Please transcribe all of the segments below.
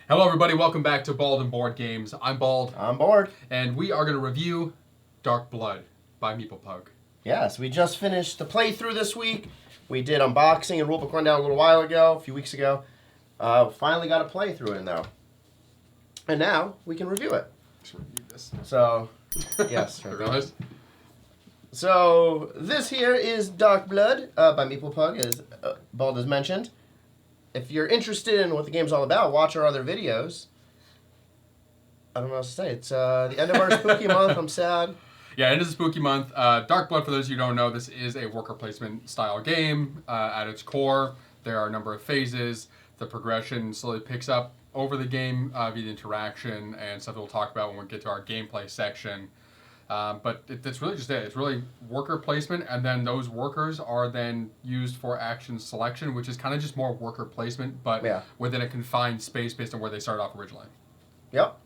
Hello, everybody. Welcome back to Bald and Board Games. I'm Bald. I'm bored. And we are going to review Dark Blood by Meeplepug. Yes, we just finished the playthrough this week. We did unboxing and rulebook rundown a little while ago, a few weeks ago. Finally got a playthrough in, though. And now we can review it. Let's review this. So, yes. I realized. So, this here is Dark Blood by Meeplepug, as Bald has mentioned. If you're interested in what the game's all about, watch our other videos. I don't know what else to say. It's the end of our spooky month. I'm sad. Yeah, it is a spooky month. Dark Blood, for those of you who don't know, this is a worker placement style game. At its core, there are a number of phases. The progression slowly picks up over the game via the interaction and stuff that we'll talk about when we get to our gameplay section. But it's really just it. It's really worker placement, and then those workers are then used for action selection, which is kind of just more worker placement, but within a confined space based on where they started off originally. Yep.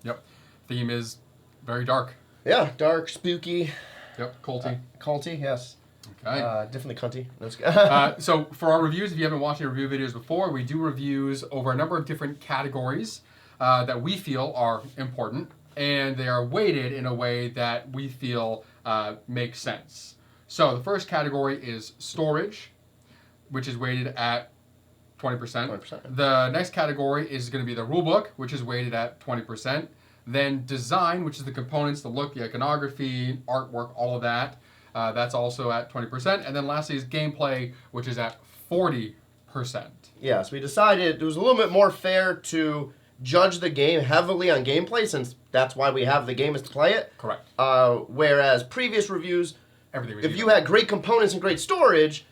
Theme is very dark. Yeah, dark, spooky. Yep, culty. Culty, yes. Okay. Definitely cunty. So for our reviews, if you haven't watched any review videos before, we do reviews over a number of different categories that we feel are important. And they are weighted in a way that we feel makes sense. So the first category is storage, which is weighted at 20%. 20%. The next category is going to be the rulebook, which is weighted at 20%. Then design, which is the components, the look, the iconography, artwork, all of that. That's also at 20%. And then lastly is gameplay, which is at 40%. Yes, we decided it was a little bit more fair to judge the game heavily on gameplay, since that's why we have the game, is to play it. Correct. Whereas previous reviews, everything was if you had great components and great storage,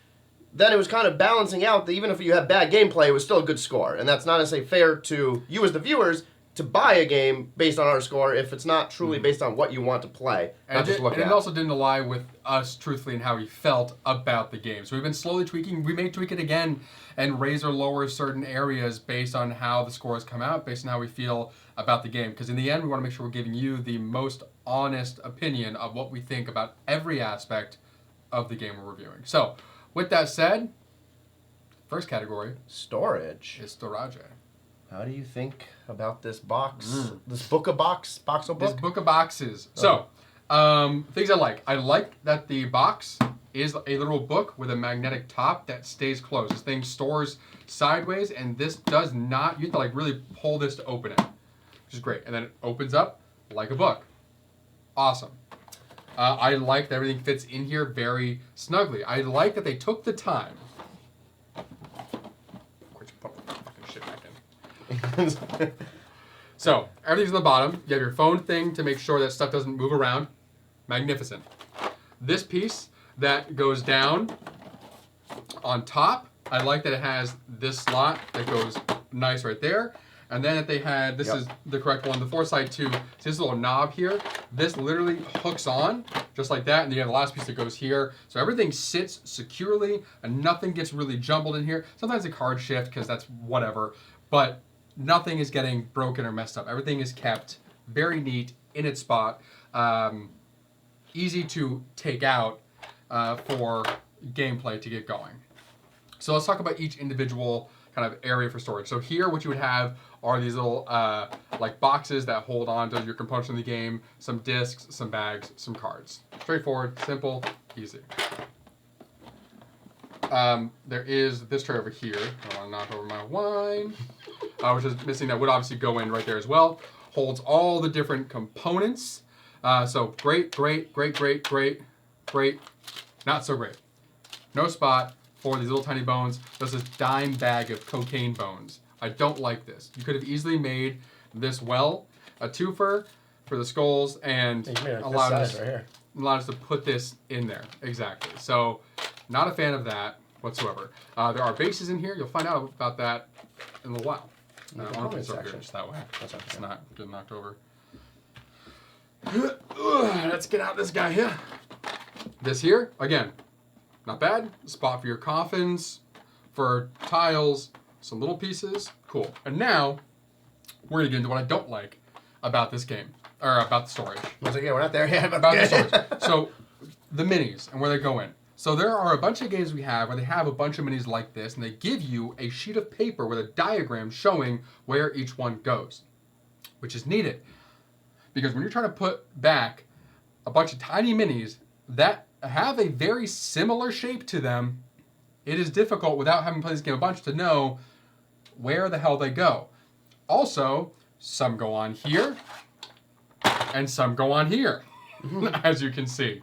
then it was kind of balancing out that even if you had bad gameplay, it was still a good score. And that's not necessarily fair to you as the viewers to buy a game based on our score if it's not truly based on what you want to play. And it also didn't align with us, truthfully, and how we felt about the game. So we've been slowly tweaking. We may tweak it again and raise or lower certain areas based on how the scores come out, based on how we feel about the game. Because in the end, we want to make sure we're giving you the most honest opinion of what we think about every aspect of the game we're reviewing. So, with that said, first category, storage, is storage. How do you think about this box? This book of box of book? This book of boxes. So, things I like. I like that the box is a little book with a magnetic top that stays closed. This thing stores sideways, and this does not, you have to like really pull this to open it, which is great. And then it opens up like a book. Awesome. I like that everything fits in here very snugly. I like that they took the time. So, everything's on the bottom. You have your phone thing to make sure that stuff doesn't move around. Magnificent. This piece that goes down on top, I like that it has this slot that goes nice right there. And then if they had, this is the correct one, the foresight too. See this little knob here? This literally hooks on just like that. And then you have the last piece that goes here. So everything sits securely and nothing gets really jumbled in here. Sometimes a card shift because that's whatever. But nothing is getting broken or messed up. Everything is kept very neat in its spot. Easy to take out for gameplay to get going. So let's talk about each individual kind of area for storage. So here what you would have are these little like boxes that hold on to your components in the game, some discs, some bags, some cards. Straightforward, simple, easy. There is this tray over here. I want to knock over my wine. Which is missing, that would obviously go in right there as well. Holds all the different components. So great, not so great. No spot for these little tiny bones. There's this dime bag of cocaine bones. I don't like this. You could have easily made this a twofer for the skulls and allowed us to put this in there. Exactly. So not a fan of that whatsoever. There are bases in here. You'll find out about that in a little while. I don't know if it's over here just that way. It's not getting knocked over. Let's get out this guy here. This here, again, not bad. Spot for your coffins, for tiles, some little pieces. Cool. And now, we're going to get into what I don't like about this game, or about the storage. Once again, we're not there yet. About the storage. So, the minis and where they go in. So there are a bunch of games we have where they have a bunch of minis like this, and they give you a sheet of paper with a diagram showing where each one goes, which is needed. Because when you're trying to put back a bunch of tiny minis that have a very similar shape to them, it is difficult without having played this game a bunch to know where the hell they go. Also, some go on here, and some go on here, as you can see.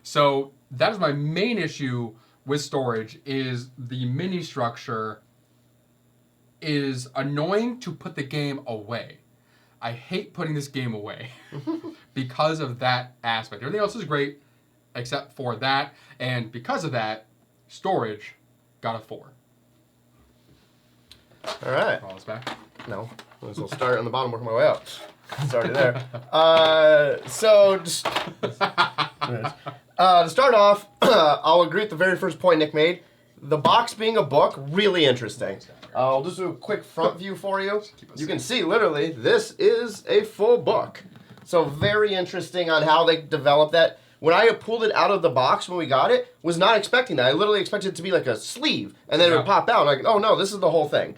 So that is my main issue with storage, is the mini structure is annoying to put the game away. I hate putting this game away because of that aspect. Everything else is great except for that, and because of that, storage got a 4. All right. All this back. No. I'll start on the bottom, work my way up. Started there. So, just, to start off, I'll agree with the very first point Nick made. The box being a book, really interesting. I'll just do a quick front view for you. You can see, literally, this is a full book. So very interesting on how they developed that. When I pulled it out of the box when we got it, was not expecting that. I literally expected it to be like a sleeve, and then it would pop out. Like, oh no, this is the whole thing.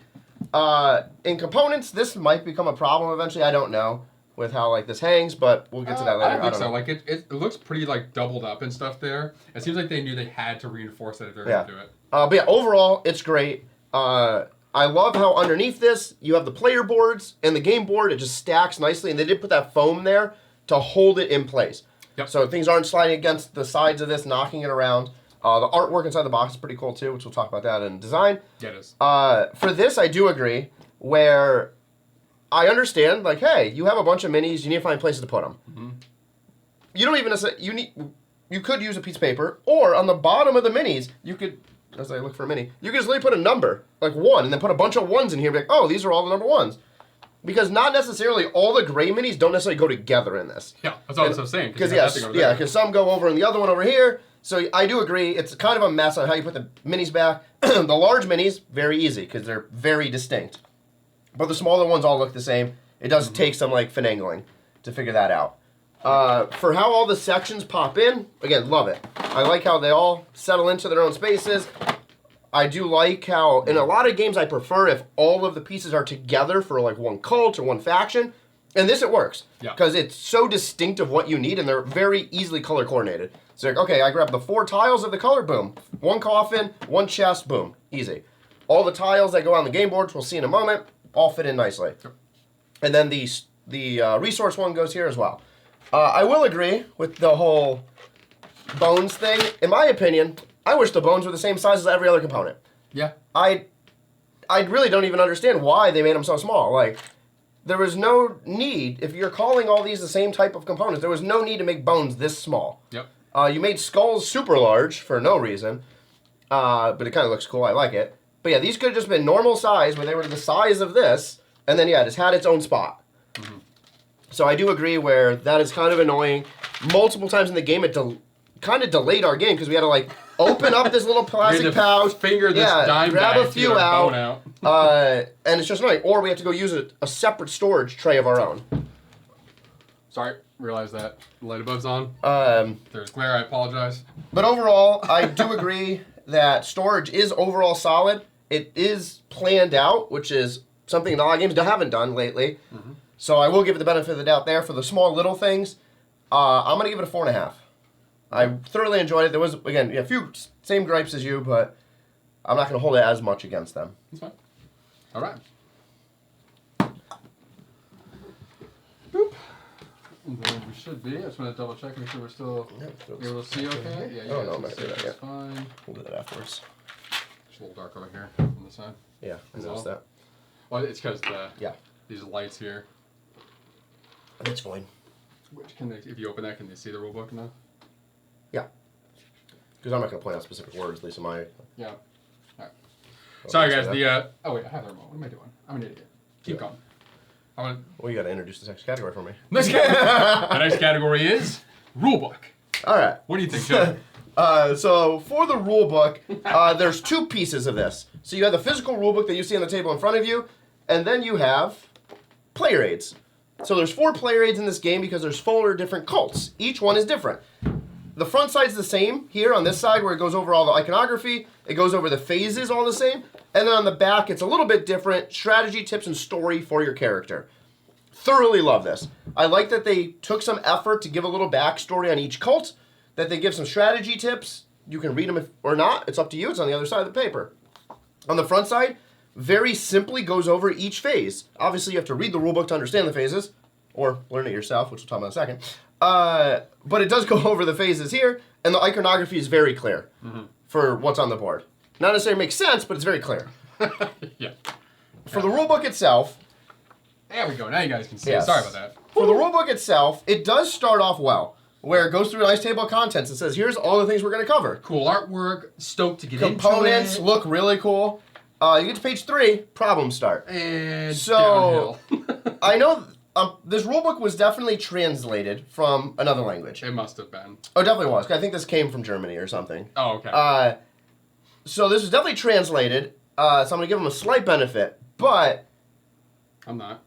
In components, this might become a problem eventually. I don't know with how like this hangs, but we'll get to that later. I think so. Like it looks pretty like doubled up and stuff there. It seems like they knew they had to reinforce that if they're going to do it. But yeah, overall, it's great. I love how underneath this, you have the player boards and the game board. It just stacks nicely, and they did put that foam there to hold it in place. Yep. So things aren't sliding against the sides of this, knocking it around. The artwork inside the box is pretty cool too, which we'll talk about that in design. Yeah, it is. For this, I do agree, where I understand, like, hey, you have a bunch of minis, you need to find places to put them. Mm-hmm. You don't even necessarily, you could use a piece of paper, or on the bottom of the minis, you could, as I look for a mini, you could just literally put a number, like 1, and then put a bunch of 1s in here, and be like, oh, these are all the number 1s. Because not necessarily all the gray minis don't necessarily go together in this. Yeah, that's what I was saying. Because because some go over in the other one over here. So I do agree, it's kind of a mess on how you put the minis back. The large minis, very easy, because they're very distinct. But the smaller ones all look the same. It does take some like finagling to figure that out. For how all the sections pop in, again, love it. I like how they all settle into their own spaces. I do like how, in a lot of games, I prefer if all of the pieces are together for like one cult or one faction. And this, it works. Because it's so distinct of what you need, and they're very easily color coordinated. So, like, okay, I grab the 4 tiles of the color, boom. 1 coffin, 1 chest, boom. Easy. All the tiles that go on the game boards, we'll see in a moment, all fit in nicely. And then the resource one goes here as well. I will agree with the whole bones thing. In my opinion, I wish the bones were the same size as every other component. Yeah. I really don't even understand why they made them so small. Like, there was no need, if you're calling all these the same type of components, there was no need to make bones this small. Yep. You made skulls super large for no reason, but it kind of looks cool. I like it. But yeah, these could have just been normal size where they were the size of this, and then yeah, it just had its own spot. Mm-hmm. So I do agree where that is kind of annoying. Multiple times in the game, it kind of delayed our game because we had to like open up this little plastic pouch, finger this dime grab bag a few out, and it's just annoying. Or we have to go use a separate storage tray of our own. Sorry, realize that light above's on. There's glare. I apologize. But overall, I do agree that storage is overall solid. It is planned out, which is something a lot of games haven't done lately. Mm-hmm. So I will give it the benefit of the doubt there for the small little things. I'm gonna give it a 4.5. I thoroughly enjoyed it. There was, again, a few same gripes as you, but I'm not going to hold it as much against them. That's fine. All right. Boop. And then we should be. I just want to double check, make sure we're still able to see okay. Yeah, no, I'm not doing that that's yet. fine. We'll do that afterwards. It's a little dark over here on the side. Yeah, I noticed that. Well, it's because these lights here. That's fine. Which can they, if you open that, can they see the rule book now? Yeah. Because I'm not going to point out specific words, at least in my... Yeah. All right. Sorry, guys. Oh, wait. I have the remote. What am I doing? I'm an idiot. Keep going. Well, you got to introduce the next category for me. The next category is rulebook. All right. What do you think, Joe? So for the rulebook, there's 2 pieces of this. So you have the physical rulebook that you see on the table in front of you, and then you have player aids. So there's 4 player aids in this game because there's 4 different cults. Each one is different. the front side's the same here on this side where it goes over all the iconography. It goes over the phases all the same. And then on the back, it's a little bit different. Strategy, tips, and story for your character. Thoroughly love this. I like that they took some effort to give a little backstory on each cult, that they give some strategy tips. You can read them or not. It's up to you. It's on the other side of the paper. On the front side, very simply goes over each phase. Obviously, you have to read the rulebook to understand the phases, or learn it yourself, which we'll talk about in a second. But it does go over the phases here, and the iconography is very clear for what's on the board. Not necessarily makes sense, but it's very clear. Yeah. For the rulebook itself... There we go. Now you guys can see. Yes. Sorry about that. For the rulebook itself, it does start off well, where it goes through a nice table of contents and says, here's all the things we're going to cover. Cool artwork. Stoked to get Components into it. look really cool. You get to page 3, problems start. And so, downhill. I know this rulebook was definitely translated from another language. It must have been. Oh, it definitely was. I think this came from Germany or something. Oh, okay. So this was definitely translated. So I'm going to give them a slight benefit, but... I'm not.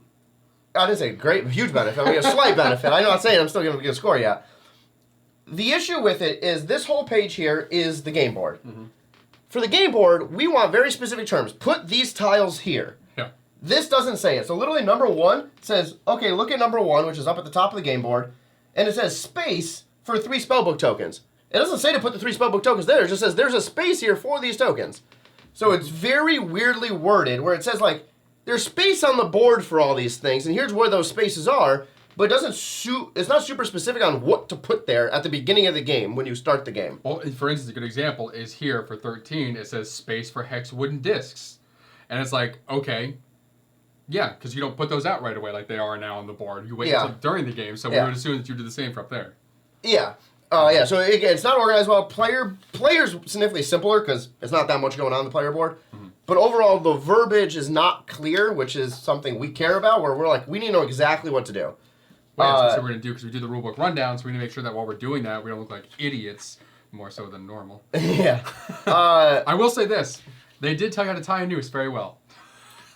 I didn't say great, huge benefit. I'm going to give a slight benefit. I'm not saying I'm still going to get a score yet. The issue with it is this whole page here is the game board. For the game board, we want very specific terms. Put these tiles here. Yeah. This doesn't say it. So literally number 1 says, okay, look at number 1, which is up at the top of the game board, and it says space for 3 spellbook tokens. It doesn't say to put the 3 spellbook tokens there. It just says there's a space here for these tokens. So it's very weirdly worded where it says like, there's space on the board for all these things, and here's where those spaces are, but it doesn't it's not super specific on what to put there at the beginning of the game when you start the game. Well, for instance, a good example is here for 13, it says space for hex wooden discs. And it's like, okay, yeah, because you don't put those out right away like they are now on the board. You wait until during the game, so we would assume that you do the same for up there. Yeah. Yeah, so again, it's not organized well. Player's significantly simpler because it's not that much going on the player board. But overall, the verbiage is not clear, which is something we care about, where we're like, we need to know exactly what to do. Well, that's what we're going to do, because we do the rulebook rundown, so we need to make sure that while we're doing that, we don't look like idiots, more so than normal. Yeah. I will say this. They did tell you how to tie a noose very well.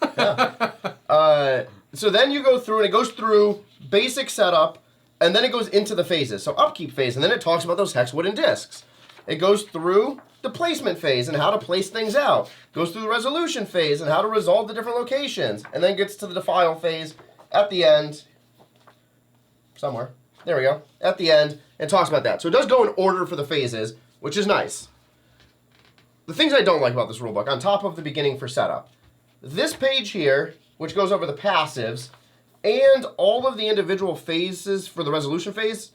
So then you go through, and it goes through basic setup, and then it goes into the phases. So upkeep phase, and then it talks about those hex wooden discs. It goes through the placement phase and how to place things out. Goes through the resolution phase and how to resolve the different locations. And then gets to the defile phase at the end. Somewhere. There we go. At the end. And talks about that. So it does go in order for the phases, which is nice. The things I don't like about this rulebook, on top of the beginning for setup. This page here, which goes over the passives, and all of the individual phases for the resolution phase,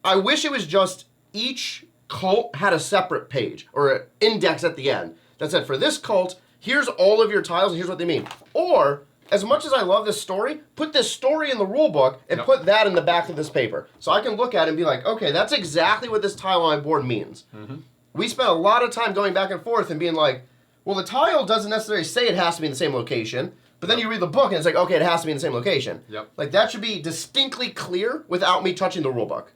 I wish it was just each cult had a separate page or an index at the end that said, for this cult, here's all of your tiles and here's what they mean. Or, as much as I love this story, put this story in the rule book and put that in the back of this paper. So I can look at it and be like, okay, that's exactly what this tile on my board means. We spent a lot of time going back and forth and being like, well, the tile doesn't necessarily say it has to be in the same location, but then you read the book and it's like, okay, it has to be in the same location. Like, that should be distinctly clear without me touching the rule book.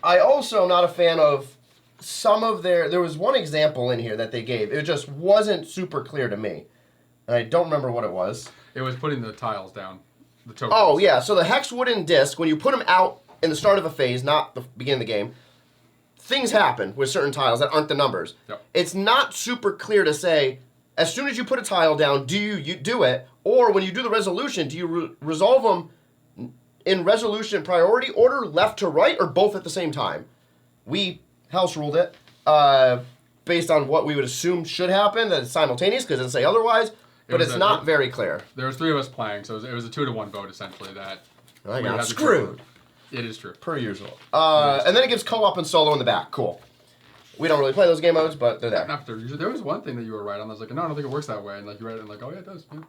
I also am not a fan of some of there was one example in here that they gave. It just wasn't super clear to me. And I don't remember what it was. It was putting the tiles down. The tokens. Oh, yeah. So the hex wooden disc, when you put them out in the start of a phase, not the beginning of the game, things happen with certain tiles that aren't the numbers. It's not super clear to say, as soon as you put a tile down, do you do it? Or when you do the resolution, do you resolve them in resolution priority order, left to right, or both at the same time? We house ruled it based on what we would assume should happen, that it's simultaneous, because it doesn't say otherwise, but it's not very clear. There was 3 of us playing, so it was a 2-to-1 vote, essentially, that I got screwed. It is true. Per usual. And then it gives co-op and solo in the back. Cool. We don't really play those game modes, but they're there. Not per usual. There was one thing that you were right on. I was like, no, I don't think it works that way. And like you read it and like, oh yeah, it does. Yeah.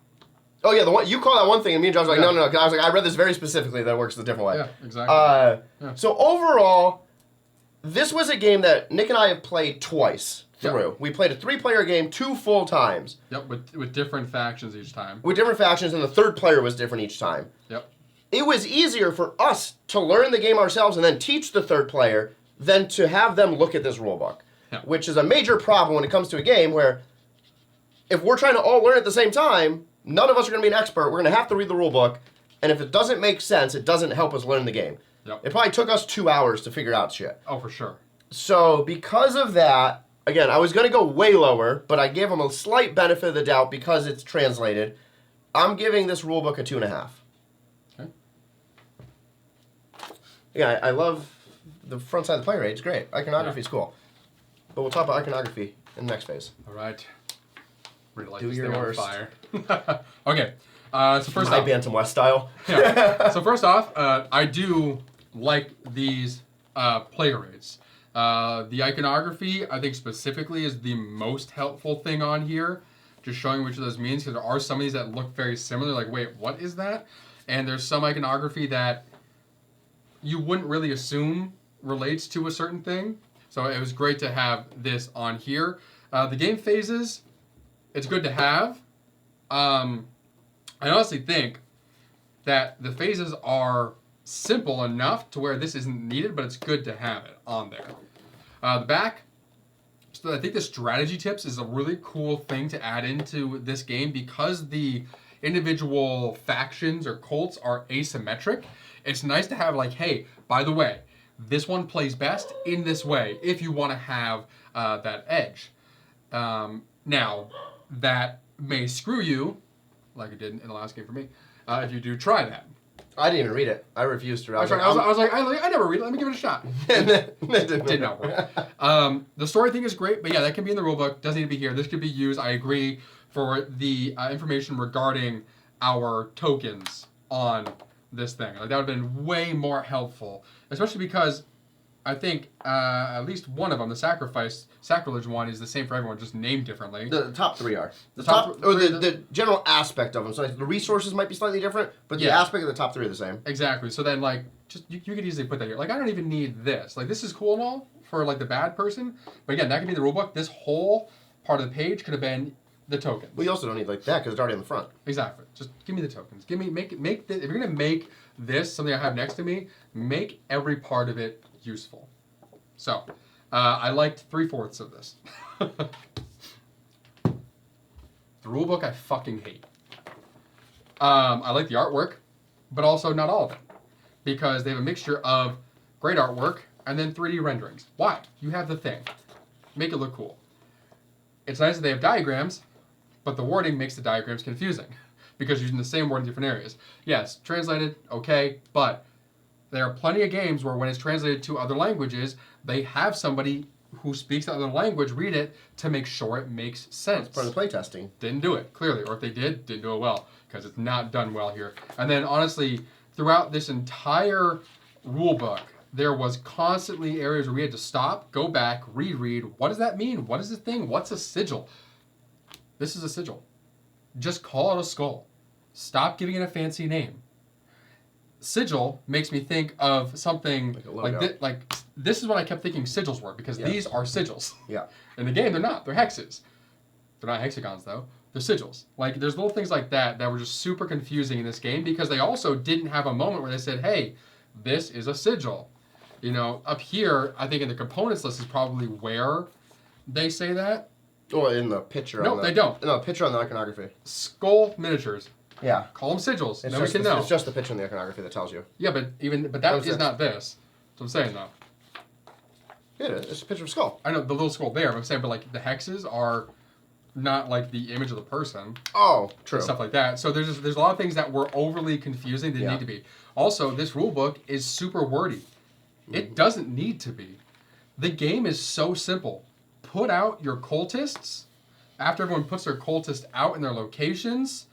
Oh yeah, the one you call that one thing, and me and Josh were like, no. I was like, I read this very specifically that it works a different way. Yeah, exactly. So overall, this was a game that Nick and I have played twice through. Yep. We played a 3-player game 2 full times. Yep, with different factions each time. With different factions, and the 3rd player was different each time. Yep. It was easier for us to learn the game ourselves and then teach the 3rd player than to have them look at this rulebook. Yep. Which is a major problem when it comes to a game where if we're trying to all learn at the same time, none of us are going to be an expert. We're going to have to read the rulebook, and if it doesn't make sense, it doesn't help us learn the game. Yep. Yep. It probably took us 2 hours to figure out shit. Oh, for sure. So because of that, again, I was going to go way lower, but I gave them a slight benefit of the doubt because it's translated. I'm giving this rulebook a 2.5. Okay. Yeah, I love the front side of the player aid. It's great. Iconography is cool. But we'll talk about iconography in the next phase. All right. Really like Do this your thing worst. on fire. Okay. So first My off, Bantam West style. yeah. So first off, I do like these player aids. The iconography, I think specifically, is the most helpful thing on here. Just showing which of those means, because there are some of these that look very similar. Like, wait, what is that? And there's some iconography that you wouldn't really assume relates to a certain thing. So it was great to have this on here. The game phases, it's good to have. I honestly think that the phases are simple enough to where this isn't needed, but it's good to have it on there. The back, so I think the strategy tips is a really cool thing to add into this game because the individual factions or cults are asymmetric. It's nice to have like, hey, by the way, this one plays best in this way if you want to have that edge. Now, that may screw you, like it did in the last game for me, if you do try that. I didn't even read it. I refused to. I was like, I never read it. Let me give it a shot. Did not work. The story thing is great, but yeah, that can be in the rulebook. Doesn't need to be here. This could be used, I agree, for the information regarding our tokens on this thing. Like, that would have been way more helpful, especially because I think at least one of them, the sacrilege one, is the same for everyone, just named differently. The top 3 are. The top or three- the general aspect of them. So like, the resources might be slightly different, but the Yeah. aspect of the top 3 are the same. Exactly. So then, like, just you could easily put that here. Like, I don't even need this. Like, this is cool and all for like the bad person, but again, that could be the rulebook. This whole part of the page could have been the tokens. Well, you also don't need like that because it's already on the front. Exactly. Just give me the tokens. Make this. If you're gonna make this something I have next to me, make every part of it useful. So, I liked 3/4 of this. The rulebook I fucking hate. I like the artwork, but also not all of it. Because they have a mixture of great artwork and then 3D renderings. Why? You have the thing. Make it look cool. It's nice that they have diagrams, but the wording makes the diagrams confusing. Because you're using the same word in different areas. Yes, translated, okay, but there are plenty of games where when it's translated to other languages, they have somebody who speaks the other language read it to make sure it makes sense. It's part of the playtesting. Didn't do it, clearly. Or if they did, didn't do it well, because it's not done well here. And then, honestly, throughout this entire rulebook, there was constantly areas where we had to stop, go back, reread. What does that mean? What is this thing? What's a sigil? This is a sigil. Just call it a skull. Stop giving it a fancy name. Sigil makes me think of something like this is what I kept thinking sigils were, because these are sigils. Yeah. In the game, they're not. They're hexes. They're not hexagons, though. They're sigils. Like, there's little things like that that were just super confusing in this game, because they also didn't have a moment where they said, hey, this is a sigil. You know, up here, I think in the components list is probably where they say that. Or in the picture. No, they don't. No, picture on the iconography. Skull miniatures. Yeah. Call them sigils. It's Then we just can the, know. It's just the picture in the iconography that tells you. Yeah, but that is not this. That's what I'm saying, though. It is. It's a picture of a skull. I know the little skull there, but I'm saying, but like the hexes are not like the image of the person. Oh, true. And stuff like that. So there's a lot of things that were overly confusing that need to be. Also, this rule book is super wordy. It doesn't need to be. The game is so simple. Put out your cultists. After everyone puts their cultist out in their locations,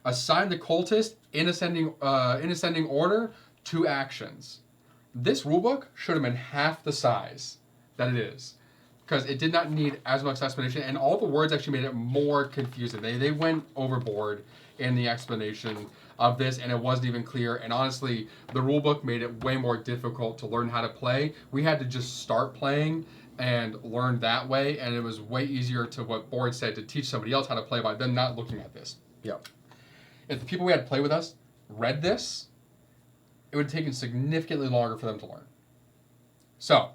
assign the cultist in ascending order to actions. This rulebook should have been half the size that it is, because it did not need as much explanation, and all the words actually made it more confusing. They went overboard in the explanation of this, and it wasn't even clear. And honestly, the rulebook made it way more difficult to learn how to play. We had to just start playing and learn that way, and it was way easier, to what Board said, to teach somebody else how to play by them not looking at this. Yeah. If the people we had play with us read this, it would have taken significantly longer for them to learn. So,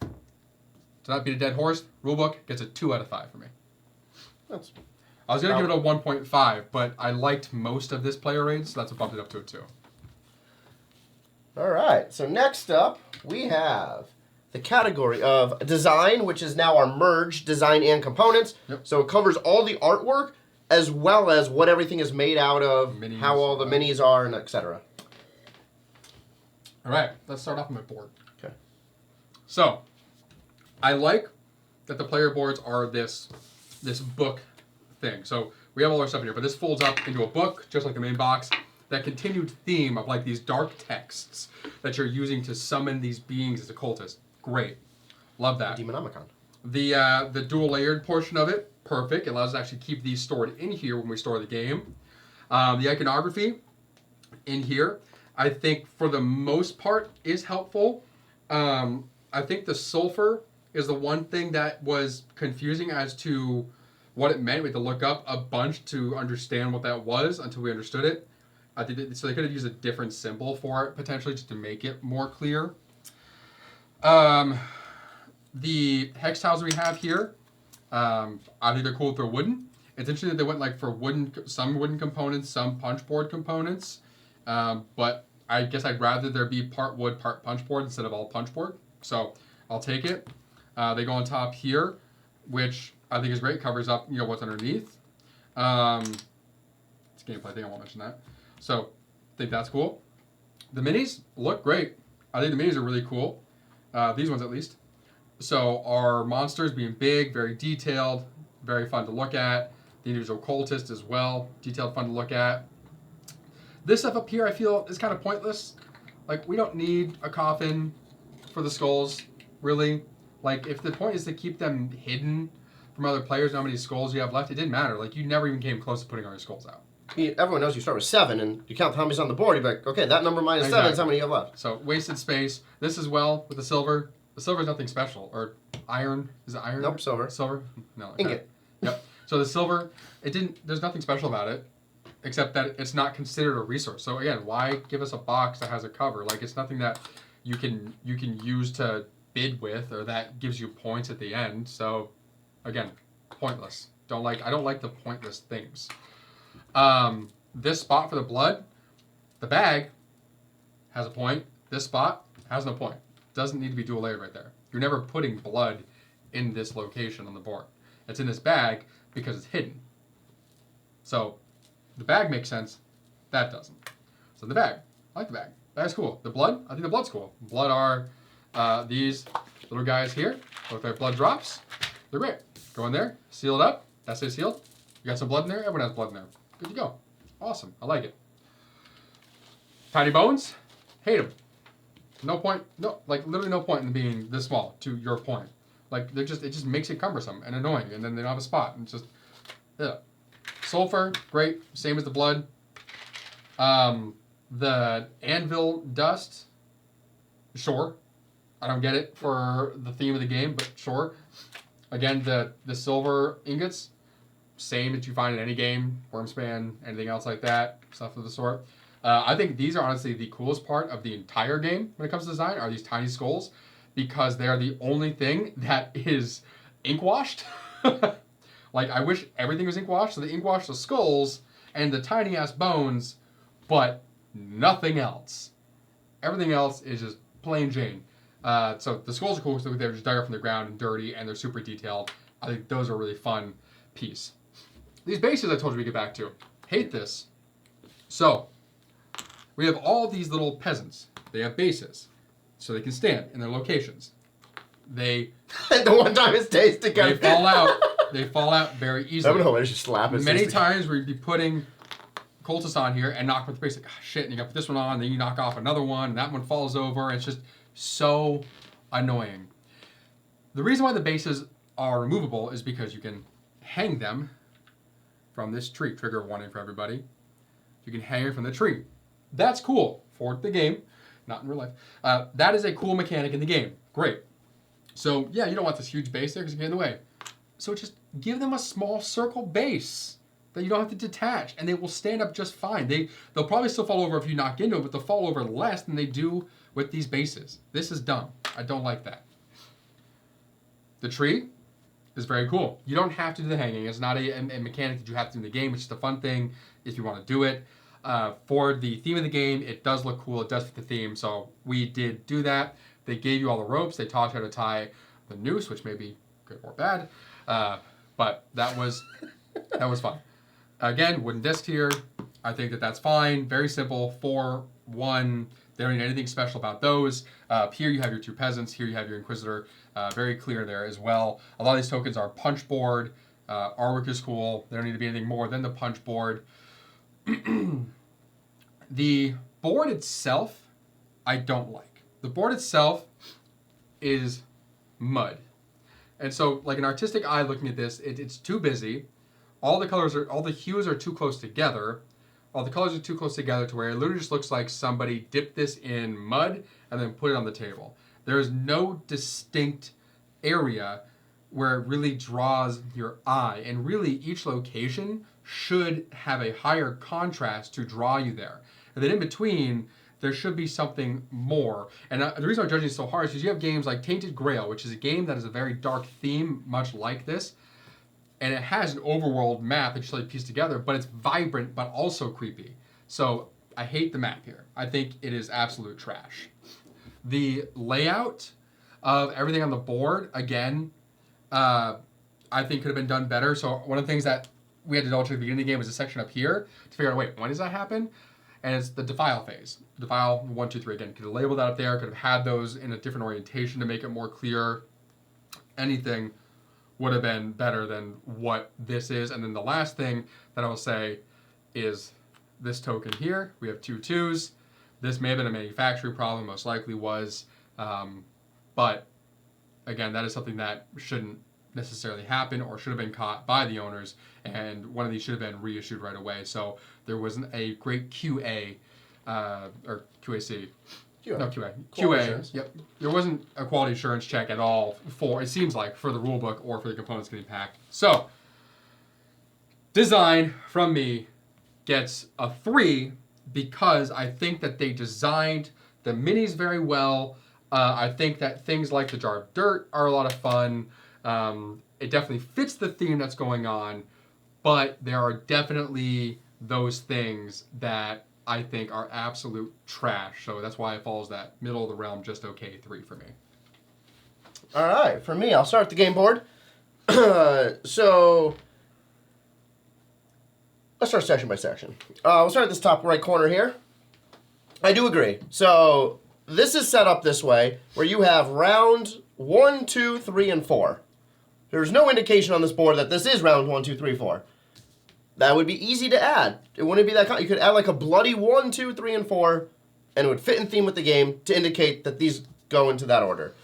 to not beat a dead horse, rulebook gets a 2 out of 5 for me. I was going to give it a 1.5, but I liked most of this player raid, so that's what bumped it up to a 2. All right. So next up, we have the category of design, which is now our merged design and components. Yep. So it covers all the artwork as well as what everything is made out of, Minis, how all the minis are, and etc. All right, let's start off with my board. Okay. So, I like that the player boards are this book thing. So we have all our stuff in here, but this folds up into a book, just like the main box. That continued theme of like these dark texts that you're using to summon these beings as a cultist. Great, love that. Demonomicon. The dual layered portion of it, perfect. It allows us to actually keep these stored in here when we store the game. The iconography in here, I think for the most part is helpful. I think the sulfur is the one thing that was confusing as to what it meant. We had to look up a bunch to understand what that was until we understood it. I think so they could have used a different symbol for it potentially just to make it more clear. The hex tiles we have here, I think they're cool if they're wooden. It's interesting that they went like for some wooden components, some punch board components. But I guess I'd rather there be part wood, part punch board instead of all punch board. So I'll take it. They go on top here, which I think is great. Covers up what's underneath. It's gameplay thing. I won't mention that. So I think that's cool. The minis look great. I think the minis are really cool. These ones at least. So our monsters being big, very detailed, very fun to look at. The individual cultist as well, detailed, fun to look at. This stuff up here I feel is kind of pointless. Like we don't need a coffin for the skulls, really. Like if the point is to keep them hidden from other players, how many skulls you have left, it didn't matter. Like you never even came close to putting all your skulls out. Everyone knows you start with 7, and you count how many's on the board. You're like, okay, that number minus 7 is how many you have left. So wasted space. This as well with the silver. The silver is nothing special. Or iron. Is it iron? Nope, silver. Silver? No. Okay. Ingot. Yep. So the silver, there's nothing special about it, except that it's not considered a resource. So again, why give us a box that has a cover? Like it's nothing that you can use to bid with or that gives you points at the end. So again, pointless. I don't like the pointless things. This spot for the blood, the bag has a point. This spot has no point. Doesn't need to be dual layered right there. You're never putting blood in this location on the board. It's in this bag because it's hidden. So the bag makes sense. That doesn't. So the bag. I like the bag. Bag's cool. The blood, I think the blood's cool. Blood are these little guys here. Look like blood drops. They're great. Go in there, seal it up. That's it sealed. You got some blood in there? Everyone has blood in there. Good to go. Awesome. I like it. Tiny bones? Hate them. No point. No, like literally no point in being this small. To your point, like it just makes it cumbersome and annoying, and then they don't have a spot. And it's just, yeah. Sulfur, great. Same as the blood. The anvil dust. Sure. I don't get it for the theme of the game, but sure. Again, the silver ingots. Same that you find in any game, Wormspan, anything else like that, stuff of the sort. I think these are honestly the coolest part of the entire game when it comes to design, are these tiny skulls, because they are the only thing that is ink washed. Like, I wish everything was ink washed, so they ink wash the skulls and the tiny ass bones, but nothing else. Everything else is just plain Jane. So the skulls are cool because they're just dug up from the ground and dirty, and they're super detailed. I think those are a really fun piece. These bases I told you we get back to. Hate this. So, we have all these little peasants. They have bases, so they can stand in their locations. The one time it stays together. They fall out. They fall out very easily. I don't know why just slap it. Many times we'd be putting cultists on here and knock with the base, like, oh, shit, and you got this one on, and then you knock off another one, and that one falls over, and it's just so annoying. The reason why the bases are removable is because you can hang them from this tree. Trigger warning for everybody. You can hang it from the tree. That's cool for the game, not in real life. That is a cool mechanic in the game. Great. So, yeah, you don't want this huge base there because it can get in the way. So just give them a small circle base that you don't have to detach, and they will stand up just fine. They'll probably still fall over if you knock into it, but they'll fall over less than they do with these bases. This is dumb. I don't like that. The tree is very cool. You don't have to do the hanging. It's not a mechanic that you have to do in the game. It's just a fun thing if you want to do it. For the theme of the game, it does look cool. It does fit the theme, so we did do that. They gave you all the ropes. They taught you how to tie the noose, which may be good or bad, but that was fun. Again, wooden disc here. I think that that's fine. Very simple. 4, 1. They don't need anything special about those. Here you have your 2 peasants. Here you have your Inquisitor. Very clear there as well. A lot of these tokens are punch board. Artwork is cool. They don't need to be anything more than the punch board. The board itself, I don't like. The board itself is mud. And so, like an artistic eye looking at this, it's too busy. All the hues are too close together. All the colors are too close together to where it literally just looks like somebody dipped this in mud and then put it on the table. There is no distinct area where it really draws your eye. And really, each location should have a higher contrast to draw you there. And then in between, there should be something more. And the reason I'm judging it so hard is because you have games like Tainted Grail, which is a game that is a very dark theme, much like this. And it has an overworld map that you like piece together, but it's vibrant, but also creepy. So I hate the map here. I think it is absolute trash. The layout of everything on the board, again, I think could have been done better. So one of the things that we had to double check at the beginning of the game was a section up here to figure out, wait, when does that happen? And it's the defile phase. Defile 1, 2, 3. Again, could have labeled that up there, could have had those in a different orientation to make it more clear. Anything would have been better than what this is. And then the last thing that I will say is this token here. We have 2 2s. This may have been a manufacturing problem, most likely was. But again, that is something that shouldn't necessarily happen or should have been caught by the owners. And one of these should have been reissued right away. So there wasn't a great QA or QAC. QA. QA. Yep. There wasn't a quality assurance check at all it seems like, for the rulebook or for the components getting packed. So, design from me gets a 3 because I think that they designed the minis very well. I think that things like the jar of dirt are a lot of fun. It definitely fits the theme that's going on, but there are definitely those things that I think are absolute trash. So that's why it falls that middle of the realm, just okay 3 for me. All right, for me, I'll start the game board. So let's start section by section. We'll start at this top right corner here. I do agree. So this is set up this way, where you have round 1, 2, 3, and 4. There's no indication on this board that this is round 1, 2, 3, 4. That would be easy to add. It wouldn't be that. You could add like a bloody 1, 2, 3, and 4, and it would fit in theme with the game to indicate that these go into that order.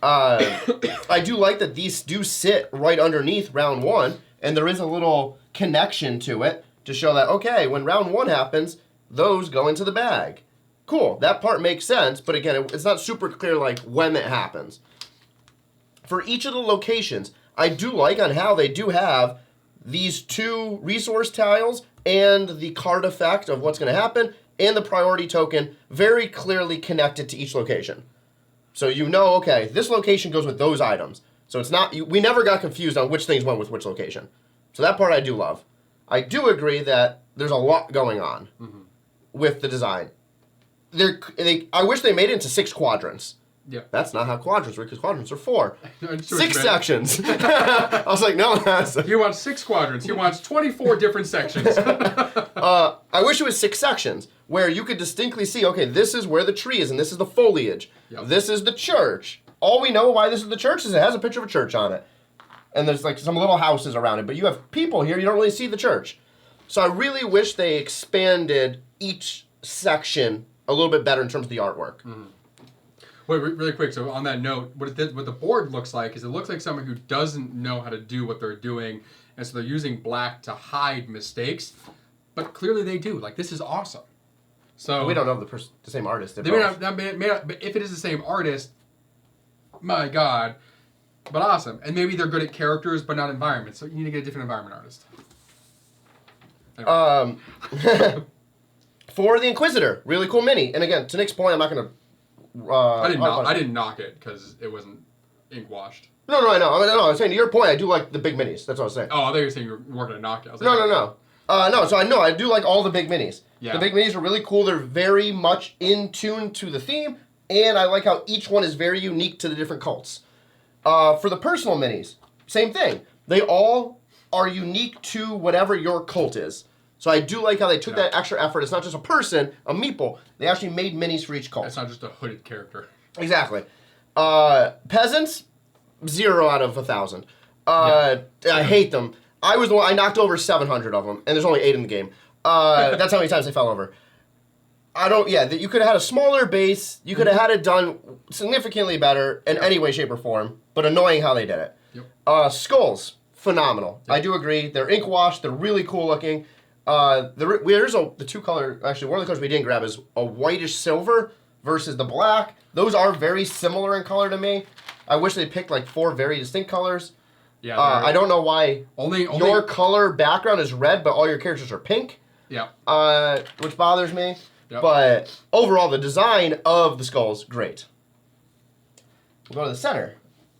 I do like that these do sit right underneath round 1, and there is a little connection to it to show that, okay, when round 1 happens, those go into the bag. Cool, that part makes sense, but again, it's not super clear like when it happens. For each of the locations, I do like on how they do have these 2 resource tiles and the card effect of what's going to happen and the priority token very clearly connected to each location. So you know, okay, this location goes with those items. So it's not, we never got confused on which things went with which location. So that part I do love. I do agree that there's a lot going on with the design. I wish they made it into 6 quadrants. Yeah. That's not how quadrants work, because quadrants are 4. 6 sections. I was like, no, that's... He wants 6 quadrants. He wants 24 different sections. I wish it was 6 sections, where you could distinctly see, okay, this is where the tree is, and this is the foliage. Yep. This is the church. All we know why this is the church is it has a picture of a church on it. And there's like some little houses around it, but you have people here, you don't really see the church. So I really wish they expanded each section a little bit better in terms of the artwork. Wait, really quick. So on that note, what the board looks like is it looks like someone who doesn't know how to do what they're doing, and so they're using black to hide mistakes. But clearly they do. Like, this is awesome. So we don't know the same artist. They may not, but if it is the same artist, my God, but awesome. And maybe they're good at characters, but not environments. So you need to get a different environment artist. Anyway. For the Inquisitor, really cool mini. And again, to Nick's point, I'm not going to... I didn't knock it because it wasn't ink washed. No, I know. I was saying, to your point, I do like the big minis. That's what I was saying. Oh, I thought you were saying you weren't going to knock it. I was like, no. No, so I do like all the big minis. Yeah. The big minis are really cool. They're very much in tune to the theme, and I like how each one is very unique to the different cults. For the personal minis, same thing. They all are unique to whatever your cult is. So I do like how they took that extra effort. It's not just a person, a meeple. They actually made minis for each cult. It's not just a hooded character. Exactly. Peasants, 0 out of 1,000. I hate them. I knocked over 700 of them, and there's only 8 in the game. That's how many times they fell over. You could have had a smaller base. You could have had it done significantly better in any way, shape, or form, but annoying how they did it. Yep. Skulls, phenomenal. Yep. I do agree. They're ink washed. They're really cool looking. The two color, actually, one of the colors we didn't grab is a whitish silver versus the black. Those are very similar in color to me. I wish they picked like 4 very distinct colors. Yeah. I don't know why only your color background is red, but all your characters are pink. Yeah. Which bothers me. Yep. But overall, the design of the skulls, great. We'll go to the center.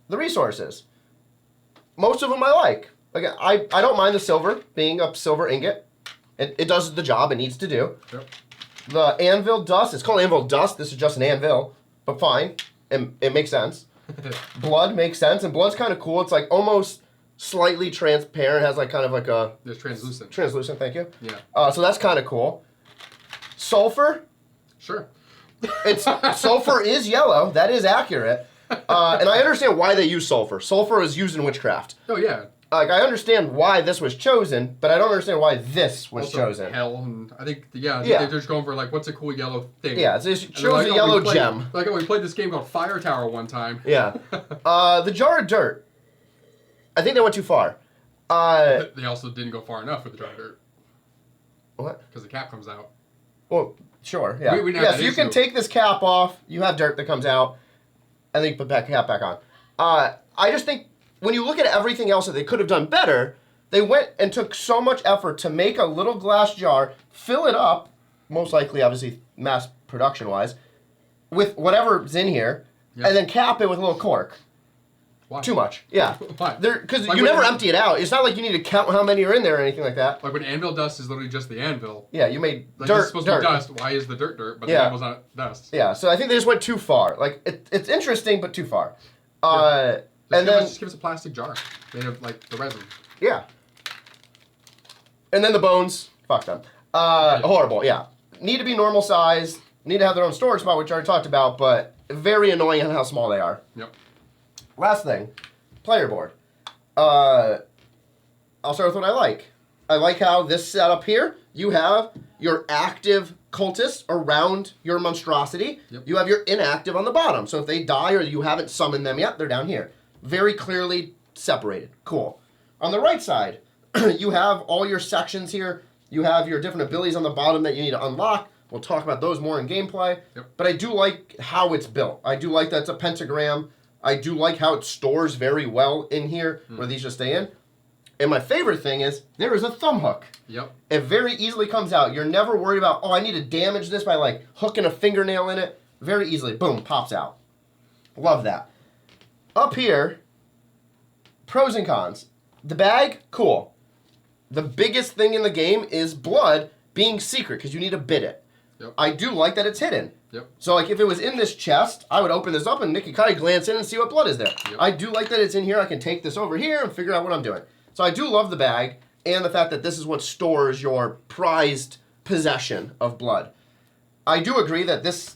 The resources. Most of them I like. I don't mind the silver, being a silver ingot. It does the job it needs to do. Yep. The anvil dust, it's called anvil dust. This is just an anvil, but fine. It makes sense. Blood makes sense, and blood's kind of cool. It's like almost slightly transparent. It has like kind of like a... It's translucent. Translucent, thank you. Yeah. So that's kind of cool. Sulfur. Sure. Sulfur is yellow. That is accurate. And I understand why they use sulfur. Sulfur is used in witchcraft. Oh, yeah. Like, I understand why this was chosen, but I don't understand why this was chosen. Hell, and I think, they're just going for, like, what's a cool yellow thing? Yeah, so it chose a yellow gem. Like, we played this game called Fire Tower one time. Yeah. The jar of dirt. I think they went too far. They also didn't go far enough with the jar of dirt. What? Because the cap comes out. Well, sure, yeah. We so you can take this cap off, you have dirt that comes out, and then you put that cap back on. I just think, when you look at everything else that they could have done better, they went and took so much effort to make a little glass jar, fill it up, most likely, obviously, mass production-wise, with whatever's in here, and then cap it with a little cork. Why? Too much. Yeah. Why? Because you never empty it out. It's not like you need to count how many are in there or anything like that. Like when anvil dust is literally just the anvil. Yeah, you made like dirt. It's supposed to be dust. Why is the dirt dirt? But the anvil's not dust. Yeah, so I think they just went too far. Like it's interesting, but too far. Just give us a plastic jar made of like the resin. Yeah. And then the bones, fuck them. Horrible. Yeah. Need to be normal size. Need to have their own storage spot, which I already talked about, but very annoying on how small they are. Yep. Last thing, player board. I'll start with what I like. I like how this setup here, you have your active cultists around your monstrosity. Yep. You have your inactive on the bottom. So if they die or you haven't summoned them yet, they're down here. Very clearly separated. Cool. On the right side, you have all your sections here. You have your different abilities on the bottom that you need to unlock. We'll talk about those more in gameplay. Yep. But I do like how it's built. I do like that it's a pentagram. I do like how it stores very well in here, where these just stay in. And my favorite thing is, there is a thumb hook. Yep. It very easily comes out. You're never worried about, I need to damage this by like hooking a fingernail in it. Very easily, boom, pops out. Love that. Up here, pros and cons. The bag, cool. The biggest thing in the game is blood being secret, because you need to bid it. Yep. I do like that it's hidden. Yep. So, like, if it was in this chest, I would open this up and Nick could kind of glance in and see what blood is there. Yep. I do like that it's in here. I can take this over here and figure out what I'm doing. So I do love the bag and the fact that this is what stores your prized possession of blood. I do agree that this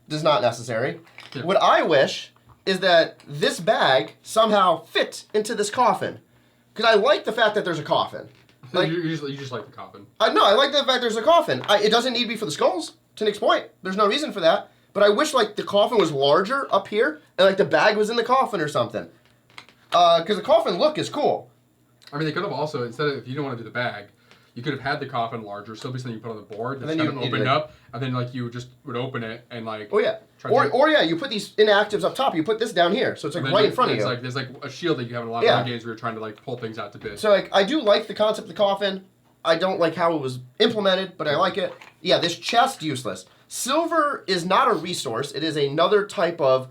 is not necessary. Yeah. What I wish is that this bag somehow fit into this coffin. Because I like the fact that there's a coffin. Like, you just like the coffin. No, I like the fact there's a coffin. It doesn't need to be for the skulls, to Nick's point. There's no reason for that. But I wish, like, the coffin was larger up here, and, like, the bag was in the coffin or something. Because the coffin look is cool. I mean, they could have also, instead of, if you don't want to do the bag, you could have had the coffin larger, still be something you put on the board, that's kind of opened up, and then, like, you just would open it and, like... Oh, yeah. Or yeah, you put these inactives up top, you put this down here, so it's, like, right in front of you. Like, there's, like, a shield that you have in a lot of other games where you're trying to, like, pull things out to bid. So, like, I do like the concept of the coffin. I don't like how it was implemented, but I like it. Yeah, this chest, useless. Silver is not a resource. It is another type of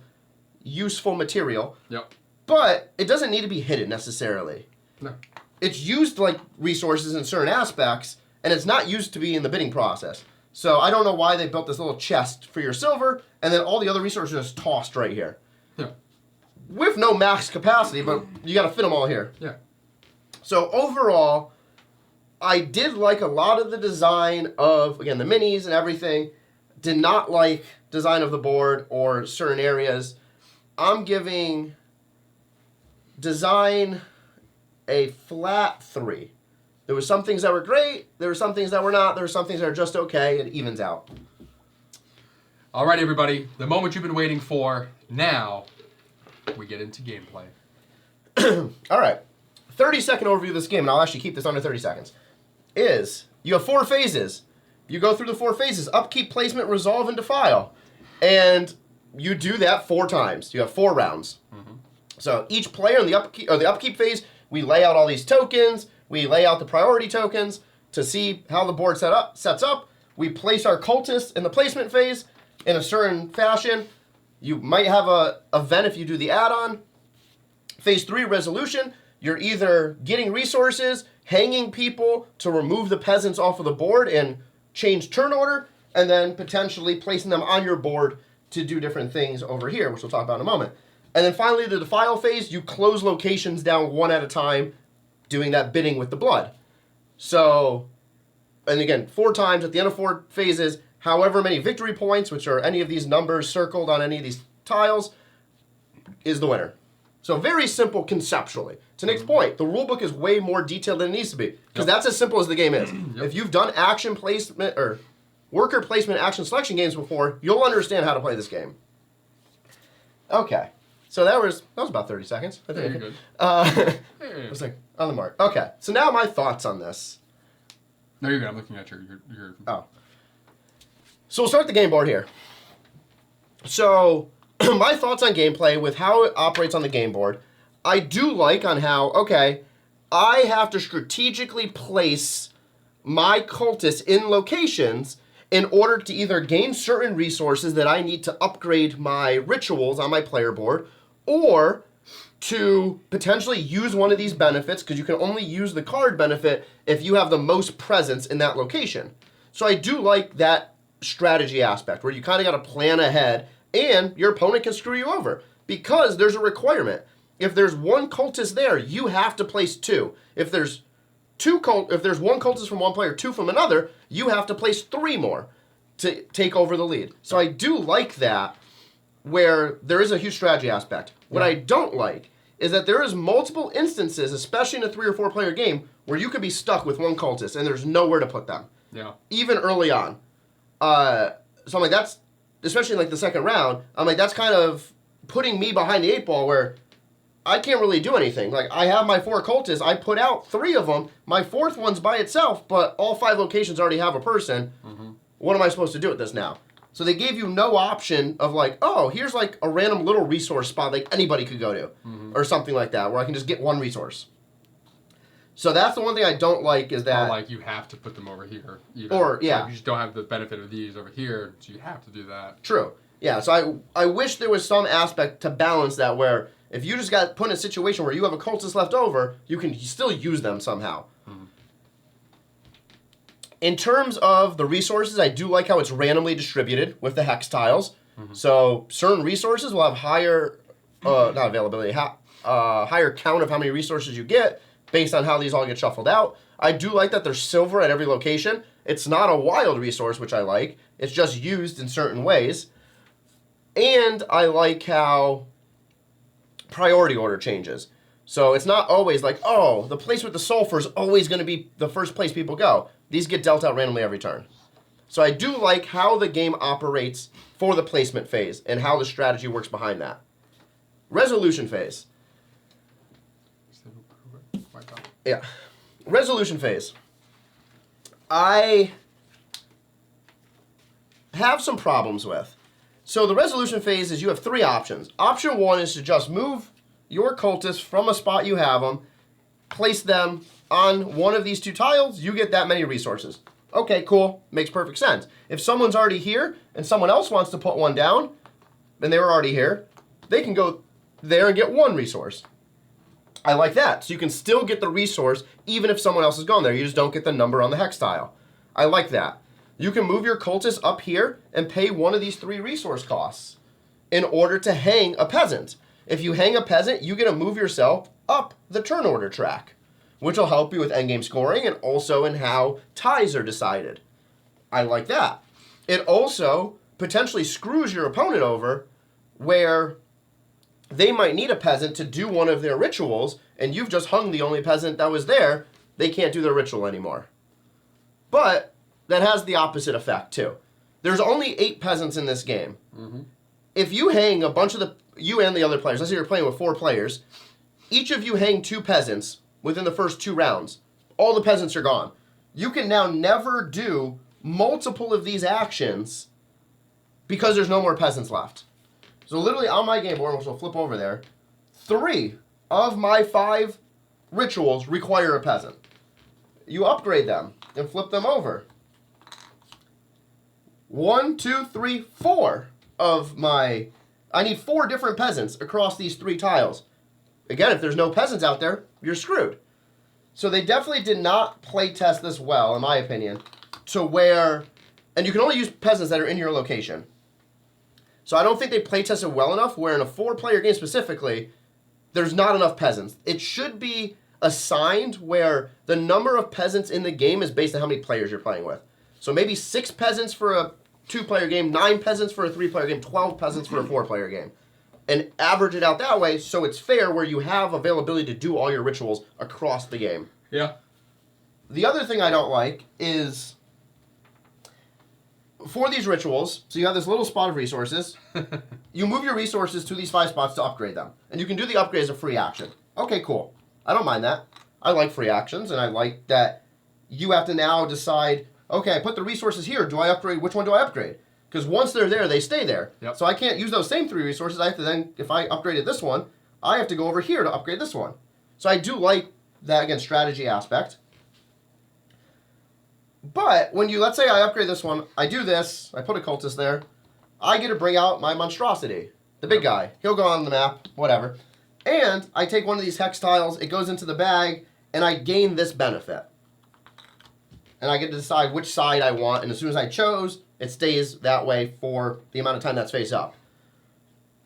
useful material. Yep. But it doesn't need to be hidden, necessarily. No. It's used like resources in certain aspects, and it's not used to be in the bidding process. So I don't know why they built this little chest for your silver, and then all the other resources are just tossed right here. Yeah. With no max capacity, but you got to fit them all here. Yeah. So overall, I did like a lot of the design of, again, the minis and everything. Did not like design of the board or certain areas. I'm giving design a flat 3. There were some things that were great. There were some things that were not. There were some things that are just okay. It evens out. All right, everybody. The moment you've been waiting for. Now, we get into gameplay. All right. 30-second overview of this game, and I'll actually keep this under 30 seconds, is you have 4 phases. You go through the 4 phases: upkeep, placement, resolve, and defile. And you do that 4 times. You have 4 rounds. Mm-hmm. So each player in the upkeep phase, we lay out all these tokens. We lay out the priority tokens to see how the board sets up. We place our cultists in the placement phase in a certain fashion. You might have a event if you do the add-on. Phase 3, resolution. You're either getting resources, hanging people to remove the peasants off of the board and change turn order, and then potentially placing them on your board to do different things over here, which we'll talk about in a moment. And then finally, the defile phase, you close locations down one at a time, doing that bidding with the blood. So, and again, 4 times at the end of 4 phases, however many victory points, which are any of these numbers circled on any of these tiles, is the winner. So very simple conceptually. To Nick's point, the rulebook is way more detailed than it needs to be, because that's as simple as the game is. Yep. If you've done action placement or worker placement action selection games before, you'll understand how to play this game. Okay. So that was about 30 seconds. I think. Good. I was like, on the mark. Okay. So now my thoughts on this. No, you're good. I'm looking at your... Oh. So we'll start the game board here. So my thoughts on gameplay with how it operates on the game board. I do like on how, okay, I have to strategically place my cultists in locations in order to either gain certain resources that I need to upgrade my rituals on my player board, or to potentially use one of these benefits, because you can only use the card benefit if you have the most presence in that location. So I do like that strategy aspect, where you kind of got to plan ahead, and your opponent can screw you over, because there's a requirement. If there's 1 cultist there, you have to place 2. If there's 1 cultist from one player, 2 from another, you have to place 3 more to take over the lead. So I do like that, where there is a huge strategy aspect. What I don't like is that there is multiple instances, especially in a 3 or 4 player game, where you could be stuck with 1 cultist and there's nowhere to put them. Yeah. Even early on. So I'm like, that's, especially in like the second round, I'm like, that's kind of putting me behind the 8 ball, where I can't really do anything. Like, I have my 4 cultists, I put out 3 of them, my 4th one's by itself, but all 5 locations already have a person. Mm-hmm. What am I supposed to do with this now? So they gave you no option of like, oh, here's like a random little resource spot like anybody could go to, or something like that, where I can just get 1 resource. So that's the one thing I don't like, is that... Or like you have to put them over here. Even. Or, yeah. Like you just don't have the benefit of these over here, so you have to do that. True. Yeah, so I wish there was some aspect to balance that, where if you just got put in a situation where you have a cultist left over, you can still use them somehow. Mm-hmm. In terms of the resources, I do like how it's randomly distributed with the hex tiles. Mm-hmm. So certain resources will have higher, not availability, higher count of how many resources you get based on how these all get shuffled out. I do like that there's silver at every location. It's not a wild resource, which I like. It's just used in certain ways. And I like how priority order changes. So it's not always like, oh, the place with the sulfur is always going to be the first place people go. These get dealt out randomly every turn. So I do like how the game operates for the placement phase and how the strategy works behind that. Resolution phase. Yeah. Resolution phase. I have some problems with. So the resolution phase is you have 3 options. Option 1 is to just move your cultists from a spot you have them, place them on one of these 2 tiles, you get that many resources. Okay, cool. Makes perfect sense. If someone's already here and someone else wants to put one down, and they were already here, they can go there and get 1 resource. I like that. So you can still get the resource even if someone else has gone there. You just don't get the number on the hex tile. I like that. You can move your cultist up here and pay one of these 3 resource costs in order to hang a peasant. If you hang a peasant, you get to move yourself up the turn order track, which will help you with endgame scoring and also in how ties are decided. I like that. It also potentially screws your opponent over where they might need a peasant to do one of their rituals, and you've just hung the only peasant that was there. They can't do their ritual anymore. But that has the opposite effect, too. There's only 8 peasants in this game. Mm-hmm. If you hang a bunch of you and the other players, let's say you're playing with 4 players, each of you hang 2 peasants within the first 2 rounds. All the peasants are gone. You can now never do multiple of these actions because there's no more peasants left. So literally on my game board, which will flip over there, 3 of my 5 rituals require a peasant. You upgrade them and flip them over. 1, 2, 3, 4 of my... I need 4 different peasants across these 3 tiles. Again, if there's no peasants out there, you're screwed. So they definitely did not play test this well, in my opinion, to where... And you can only use peasants that are in your location. So I don't think they play tested well enough where in a 4-player game specifically, there's not enough peasants. It should be assigned where the number of peasants in the game is based on how many players you're playing with. So maybe 6 peasants for a 2-player game, 9 peasants for a 3-player game, 12 peasants for a 4-player game. And average it out that way so it's fair where you have availability to do all your rituals across the game. Yeah. The other thing I don't like is for these rituals, so you have this little spot of resources. You move your resources to these 5 spots to upgrade them. And you can do the upgrade as a free action. Okay, cool. I don't mind that. I like free actions, and I like that you have to now decide, okay, I put the resources here. Do I upgrade? Which one do I upgrade? Because once they're there, they stay there. Yep. So I can't use those same 3 resources. I have to then, if I upgraded this one, I have to go over here to upgrade this one. So I do like that, again, strategy aspect. But when you, let's say I upgrade this one, I do this, I put a cultist there, I get to bring out my monstrosity, the big guy. He'll go on the map, whatever. And I take one of these hex tiles, it goes into the bag, and I gain this benefit. And I get to decide which side I want, and as soon as I chose, it stays that way for the amount of time that's face up.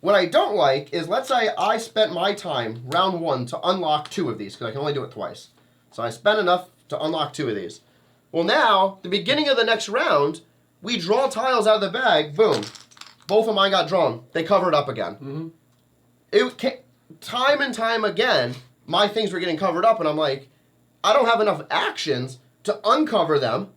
What I don't like is, let's say I spent my time, round 1, to unlock 2 of these, because I can only do it twice. So I spent enough to unlock 2 of these. Well now, the beginning of the next round, we draw tiles out of the bag, boom. Both of mine got drawn. They covered up again. Mm-hmm. Time and time again, my things were getting covered up, and I'm like, I don't have enough actions to uncover them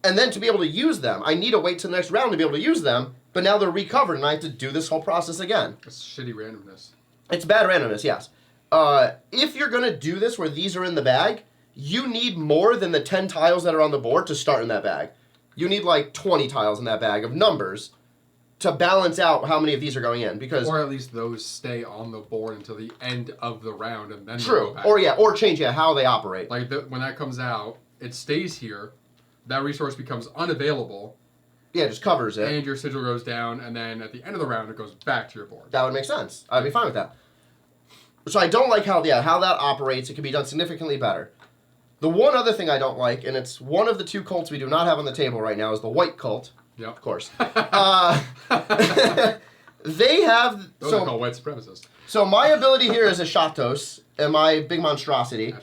and then to be able to use them. I need to wait till the next round to be able to use them, but now they're recovered, and I have to do this whole process again. It's shitty randomness. It's bad randomness, yes. If you're going to do this where these are in the bag, you need more than the 10 tiles that are on the board to start in that bag. You need like 20 tiles in that bag of numbers to balance out how many of these are going in. Because or at least those stay on the board until the end of the round and then true. Go back. Or change how they operate. Like when that comes out, it stays here. That resource becomes unavailable. Yeah, it just covers it. And your sigil goes down, and then at the end of the round, it goes back to your board. That would make sense. I'd be fine with that. So I don't like how that operates. It can be done significantly better. The one other thing I don't like, and it's one of the 2 cults we do not have on the table right now, is the white cult. Yep. Of course. They have... Those are called white supremacists. So my ability here as a Shatos, and my big monstrosity,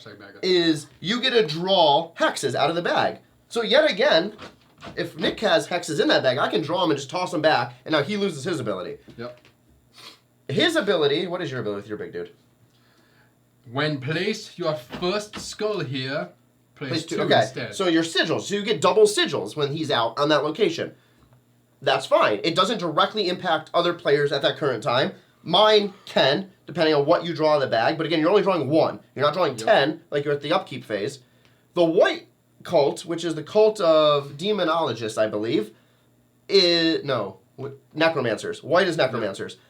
is you get to draw hexes out of the bag. So yet again, if Nick has hexes in that bag, I can draw them and just toss them back, and now he loses his ability. Yep. His ability... What is your ability with your big dude? When place your first skull here, place 2 okay. instead. So your sigils. So you get double sigils when he's out on that location. That's fine. It doesn't directly impact other players at that current time. Mine can, depending on what you draw in the bag. But again, you're only drawing 1. You're not drawing 10, like you're at the upkeep phase. The white cult, which is the cult of demonologists, I believe, is... No, necromancers. White is necromancers. Yep.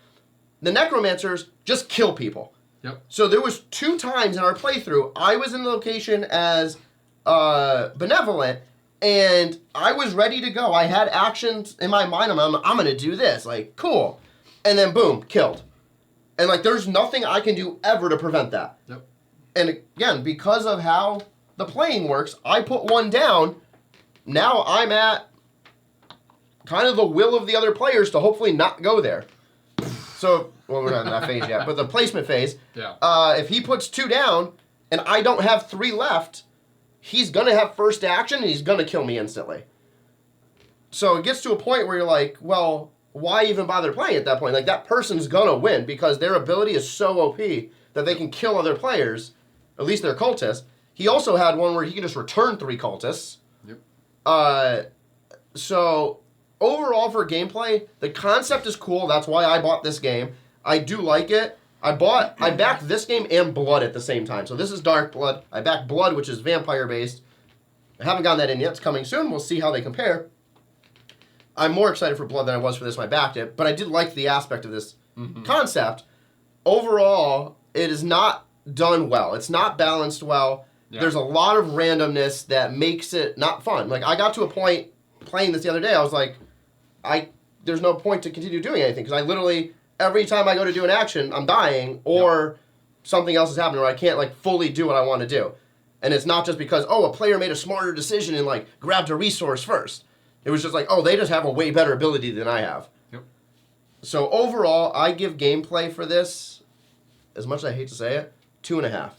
The necromancers just kill people. Yep. So there was 2 times in our playthrough, I was in the location as benevolent, and I was ready to go. I had actions in my mind. I'm going to do this. Like, cool. And then, boom, killed. And, like, there's nothing I can do ever to prevent that. Yep. And, again, because of how the playing works, I put one down. Now I'm at kind of the will of the other players to hopefully not go there. So, well, we're not in that phase yet, but the placement phase. Yeah. If he puts 2 down and I don't have 3 left, he's going to have first action and he's going to kill me instantly. So it gets to a point where you're like, well, why even bother playing at that point? Like, that person's going to win because their ability is so OP that they can kill other players, at least their cultists. He also had one where he can just return 3 cultists. Yep. So overall for gameplay, the concept is cool. That's why I bought this game. I do like it. I backed this game and Blood at the same time. So this is Dark Blood. I backed Blood, which is vampire based. I haven't gotten that in yet. It's coming soon. We'll see how they compare. I'm more excited for Blood than I was for this when I backed it, but I did like the aspect of this concept. Overall, it is not done well. It's not balanced well. Yeah. There's a lot of randomness that makes it not fun. Like, I got to a point playing this the other day, I was like, there's no point to continue doing anything, because I literally, every time I go to do an action, I'm dying, or something else is happening where I can't, like, fully do what I want to do. And it's not just because, a player made a smarter decision and, like, grabbed a resource first. It was just like, they just have a way better ability than I have. Yep. So overall, I give gameplay for this, as much as I hate to say it, 2.5.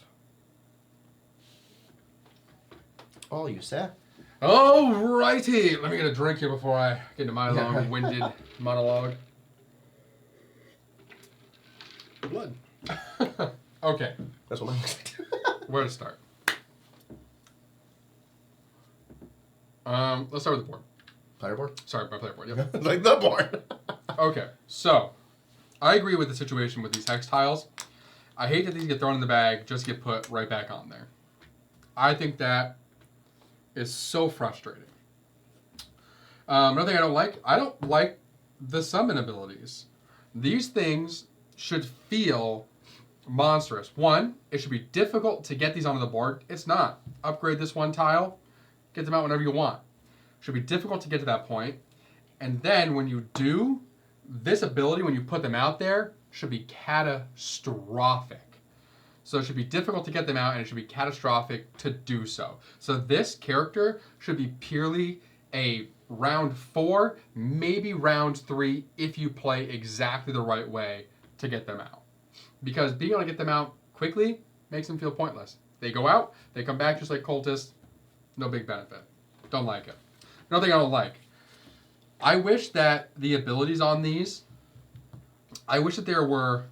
All you say. Alrighty. Let me get a drink here before I get into my long-winded monologue. Blood. Okay. That's what I'm Where to start? Let's start with the board. Player board? Sorry, my player board. Yep. Like the board. Okay, so I agree with the situation with these hex tiles. I hate that these get thrown in the bag, just get put right back on there. I think that is so frustrating. Another thing I don't like the summon abilities. These things should feel monstrous. One, it should be difficult to get these onto the board. It's not. Upgrade this one tile, get them out whenever you want. Should be difficult to get to that point. And then when you do, this ability, when you put them out there, should be catastrophic. So it should be difficult to get them out, and it should be catastrophic to do so. So this character should be purely a round 4, maybe round 3, if you play exactly the right way to get them out. Because being able to get them out quickly makes them feel pointless. They go out, they come back just like cultists, no big benefit. Don't like it. Another thing I don't like. I wish that the abilities on these, I wish that there were,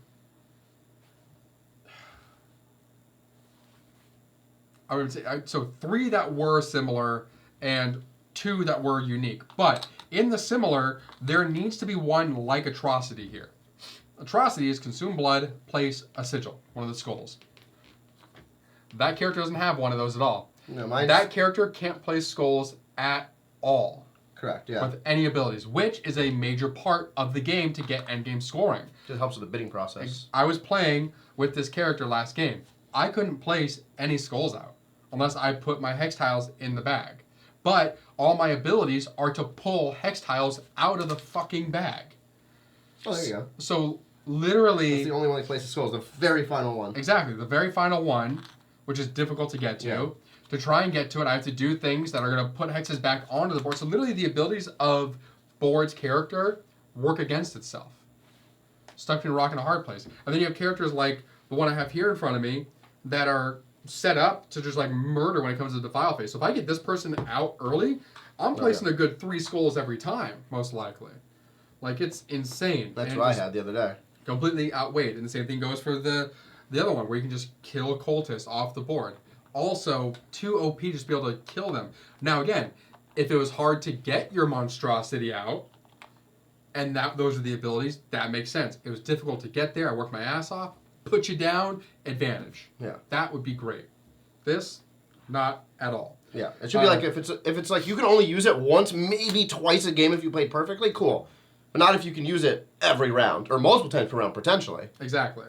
I would say, so 3 that were similar and 2 that were unique. But in the similar, there needs to be one like Atrocity here. Atrocity is consume blood, place a sigil, one of the skulls. That character doesn't have one of those at all. No, that character can't place skulls at all. Correct, yeah. With any abilities, which is a major part of the game to get endgame scoring. Just helps with the bidding process. I was playing with this character last game. I couldn't place any skulls out unless I put my hex tiles in the bag. But all my abilities are to pull hex tiles out of the fucking bag. Oh, there you go. So literally... That's the only one that places skulls, the very final one. Exactly, the very final one, which is difficult to get to. Yeah. To try and get to it, I have to do things that are going to put hexes back onto the board. So literally the abilities of board's character work against itself. Stuck in a rock and a hard place. And then you have characters like the one I have here in front of me that are set up to just like murder when it comes to the defile phase. So if I get this person out early, I'm placing a good 3 skulls every time, most likely. Like, it's insane. That's what I had the other day. Completely outweighed. And the same thing goes for the other one, where you can just kill cultists off the board. Also, too OP just to be able to kill them. Now, again, if it was hard to get your monstrosity out, and those are the abilities, that makes sense. It was difficult to get there. I worked my ass off. Put you down, advantage. Yeah. That would be great. This, not at all. Yeah. It should be like, if it's like you can only use it once, maybe twice a game if you played perfectly, cool. But not if you can use it every round, or multiple times per round, potentially. Exactly.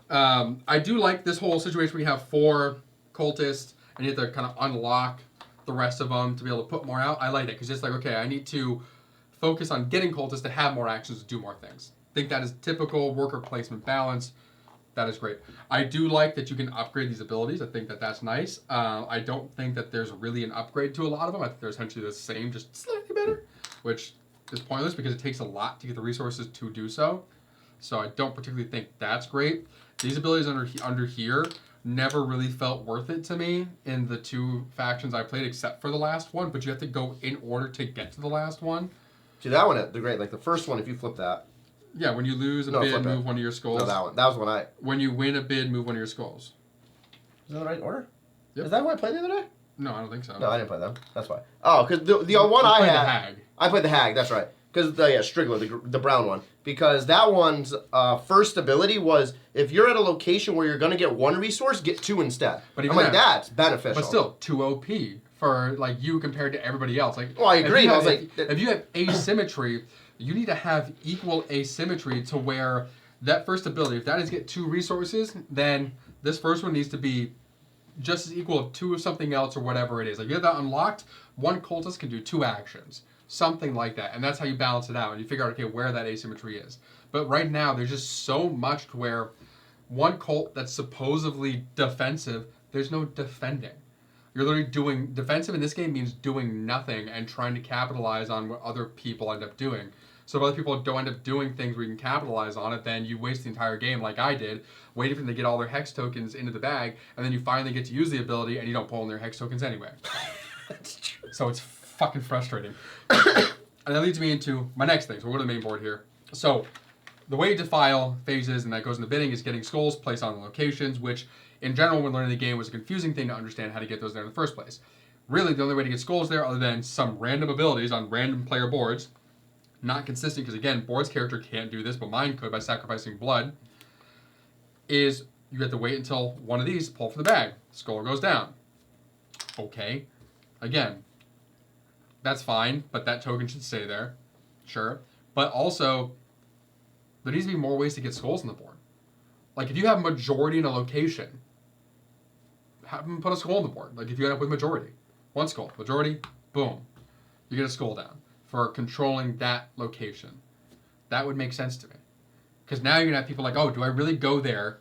I do like this whole situation where you have 4 cultists, and you have to kind of unlock the rest of them to be able to put more out. I like it, because it's like, okay, I need to focus on getting cultists to have more actions to do more things. think that is typical worker placement balance. That is great. I do like that you can upgrade these abilities. I think that that's nice. I don't think that there's really an upgrade to a lot of them. I think they're essentially the same, just slightly better, which is pointless because it takes a lot to get the resources to do so. So I don't particularly think that's great. These abilities under here never really felt worth it to me in the 2 factions I played, except for the last one. But you have to go in order to get to the last one. See, that one, they're great. Like the first one, if you flip that. Yeah, when you lose a bid, move one of your skulls. No, that one. That was when I... When you win a bid, move one of your skulls. Is that the right order? Yep. Is that what I played the other day? No, I don't think so. No, I didn't play them. That's why. Oh, because the one I had... The hag. I played the hag, that's right. Because, Strigler, the brown one. Because that one's first ability was, if you're at a location where you're going to get 1 resource, get 2 instead. But even that's beneficial. But still, 2 OP for, like, you compared to everybody else. Like, well, I agree. If you have asymmetry, you need to have equal asymmetry to where that first ability, if that is get 2 resources, then this first one needs to be just as equal of 2 of something else or whatever it is. Like, you have that unlocked, 1 cultist can do 2 actions. Something like that. And that's how you balance it out. And you figure out, okay, where that asymmetry is. But right now, there's just so much to where 1 cult that's supposedly defensive, there's no defending. You're literally doing... Defensive in this game means doing nothing and trying to capitalize on what other people end up doing. So if other people don't end up doing things where you can capitalize on it, then you waste the entire game like I did, waiting for them to get all their hex tokens into the bag, and then you finally get to use the ability, and you don't pull in their hex tokens anyway. That's true. So it's fucking frustrating. And that leads me into my next thing. So we'll go to the main board here. So the way you defile phases, and that goes into bidding, is getting skulls placed on the locations, which in general when learning the game was a confusing thing to understand how to get those there in the first place. Really, the only way to get skulls there, other than some random abilities on random player boards, not consistent, because again, Board's character can't do this, but mine could by sacrificing blood, is you have to wait until one of these pull for the bag. Skull goes down. Okay. Again, that's fine, but that token should stay there. Sure. But also, there needs to be more ways to get skulls on the board. Like, if you have majority in a location, have them put a skull on the board. Like, if you end up with majority. 1 skull. Majority, boom. You get a skull down for controlling that location. That would make sense to me. Because now you're going to have people like, oh, do I really go there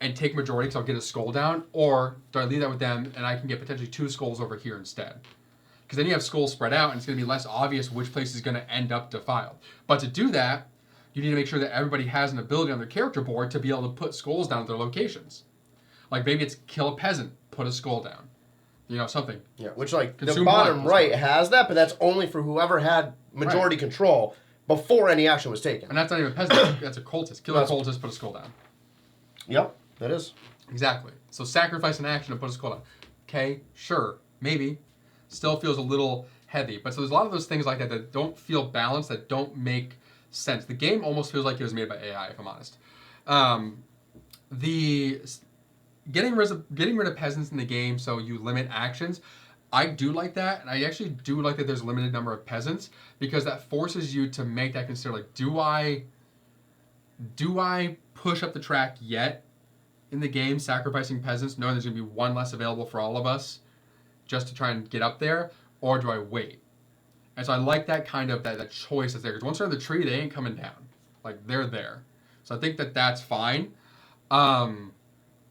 and take majority because I'll get a skull down? Or do I leave that with them and I can get potentially 2 skulls over here instead? Because then you have skulls spread out and it's going to be less obvious which place is going to end up defiled. But to do that, you need to make sure that everybody has an ability on their character board to be able to put skulls down at their locations. Like maybe it's kill a peasant, put a skull down. You know, something. Yeah, which like Consume the bottom blood. right has that, but that's only for whoever had majority control before any action was taken. And that's not even a peasant, that's a cultist. Kill a cultist, put a skull down. Yep, that is. Exactly. So sacrifice an action to put a skull down. Okay, sure, maybe. Still feels a little heavy. But so there's a lot of those things like that that don't feel balanced, that don't make sense. The game almost feels like it was made by AI, if I'm honest. Getting rid of peasants in the game so you limit actions, I do like that, and I actually do like that there's a limited number of peasants, because that forces you to make that consider, like, do I push up the track yet in the game, sacrificing peasants, knowing there's going to be 1 less available for all of us, just to try and get up there, or do I wait? And so I like that kind of, that choice that's there, because once they're in the tree, they ain't coming down. Like, they're there. So I think that that's fine.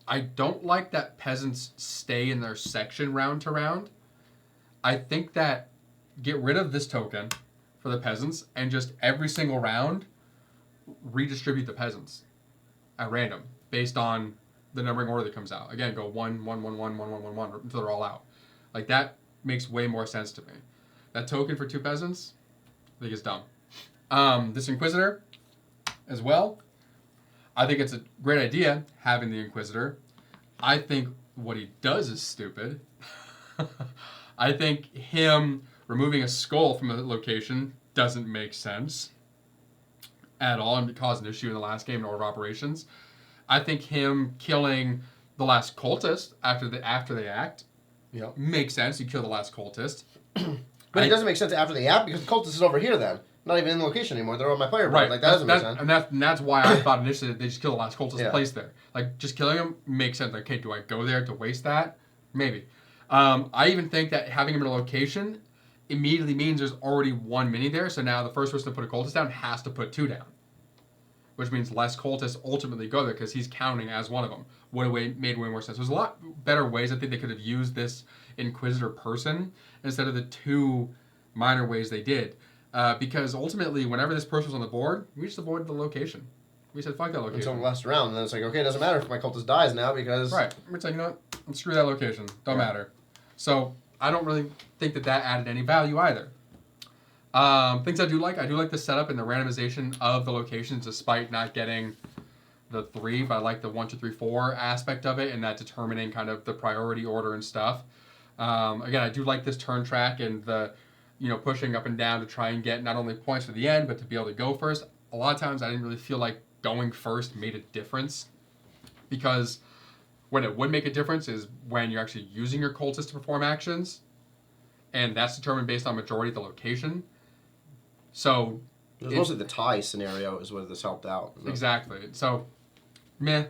I don't like that peasants stay in their section round to round. I think that get rid of this token for the peasants and just every single round redistribute the peasants at random based on the numbering order that comes out. Again, go 1, 1, 1, 1, 1, 1, 1, 1 until they're all out. Like, that makes way more sense to me. That token for 2 peasants, I think is dumb. This Inquisitor as well, I think it's a great idea having the Inquisitor. I think what he does is stupid. I think him removing a skull from a location doesn't make sense at all and caused an issue in the last game in Order of Operations. I think him killing the last cultist after the act makes sense. You kill the last cultist. But it doesn't make sense after the act because the cultist is over here then. Not even in the location anymore. They're on my player board. Like, that doesn't make sense. And that's why I thought initially that they just kill the last cultist placed there. Like, just killing him makes sense. Like, okay, do I go there to waste that? Maybe. I even think that having him in a location immediately means there's already 1 mini there, so now the first person to put a cultist down has to put 2 down. which means less cultists ultimately go there because he's counting as one of them. Would have made way more sense. There's a lot better ways I think they could have used this Inquisitor person instead of the 2 minor ways they did. Because ultimately, whenever this person was on the board, we just avoided the location. We said, fuck that location. Until the last round, and then it's like, okay, it doesn't matter if my cultist dies now because... Right. It's like, you know what? Screw that location. Don't matter. So, I don't really think that added any value either. Things I do like the setup and the randomization of the locations despite not getting the 3, but I like the 1, 2, 3, 4 aspect of it and that determining kind of the priority order and stuff. Again, I do like this turn track and the, pushing up and down to try and get not only points for the end, but to be able to go first. A lot of times I didn't really feel like going first made a difference because when it would make a difference is when you're actually using your cultists to perform actions, and that's determined based on majority of the location. So it was mostly the tie scenario is where this helped out. Exactly. So, meh.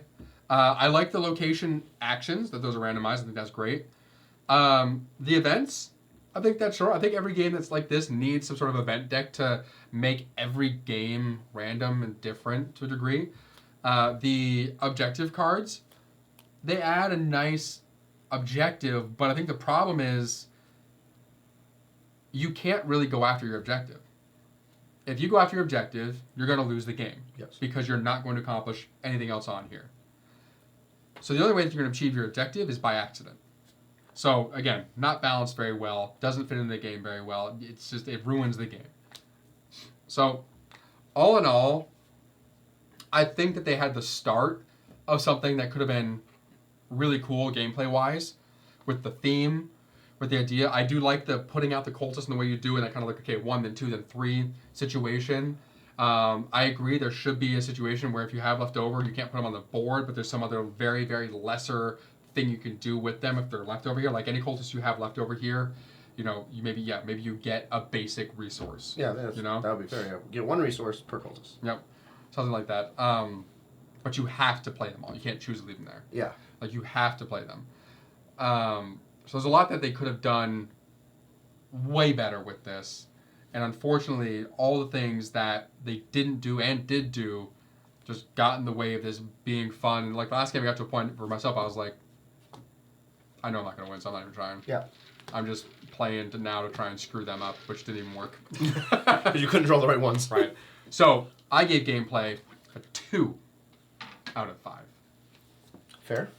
I like the location actions, that those are randomized. I think that's great. The events, I think that's sure. I think every game that's like this needs some sort of event deck to make every game random and different to a degree. The objective cards, they add a nice objective, but I think the problem is you can't really go after your objective. If you go after your objective, you're going to lose the game. Yes. Because you're not going to accomplish anything else on here. So the only way that you're going to achieve your objective is by accident. So, again, not balanced very well, doesn't fit into the game very well. It's just, it ruins the game. So, all in all, I think that they had the start of something that could have been really cool gameplay-wise with the theme, with the idea. I do like the putting out the cultists in the way you do, and that kind of like, okay, 1, then 2, then 3 situation. I agree there should be a situation where if you have left over, you can't put them on the board, but there's some other very, very lesser thing you can do with them if they're left over here. Like any cultists you have left over here, you maybe you get a basic resource. Yeah, that would be fair. Yeah. Get 1 resource per cultist. Yep, something like that. But you have to play them all. You can't choose to leave them there. Yeah. Like you have to play them. So there's a lot that they could have done way better with this. And unfortunately, all the things that they didn't do and did do just got in the way of this being fun. And like last game, I got to a point for myself, I was like, I know I'm not going to win, so I'm not even trying. Yeah. I'm just playing to try and screw them up, which didn't even work. You couldn't draw the right ones. Right. So I gave gameplay a 2 out of 5. Fair.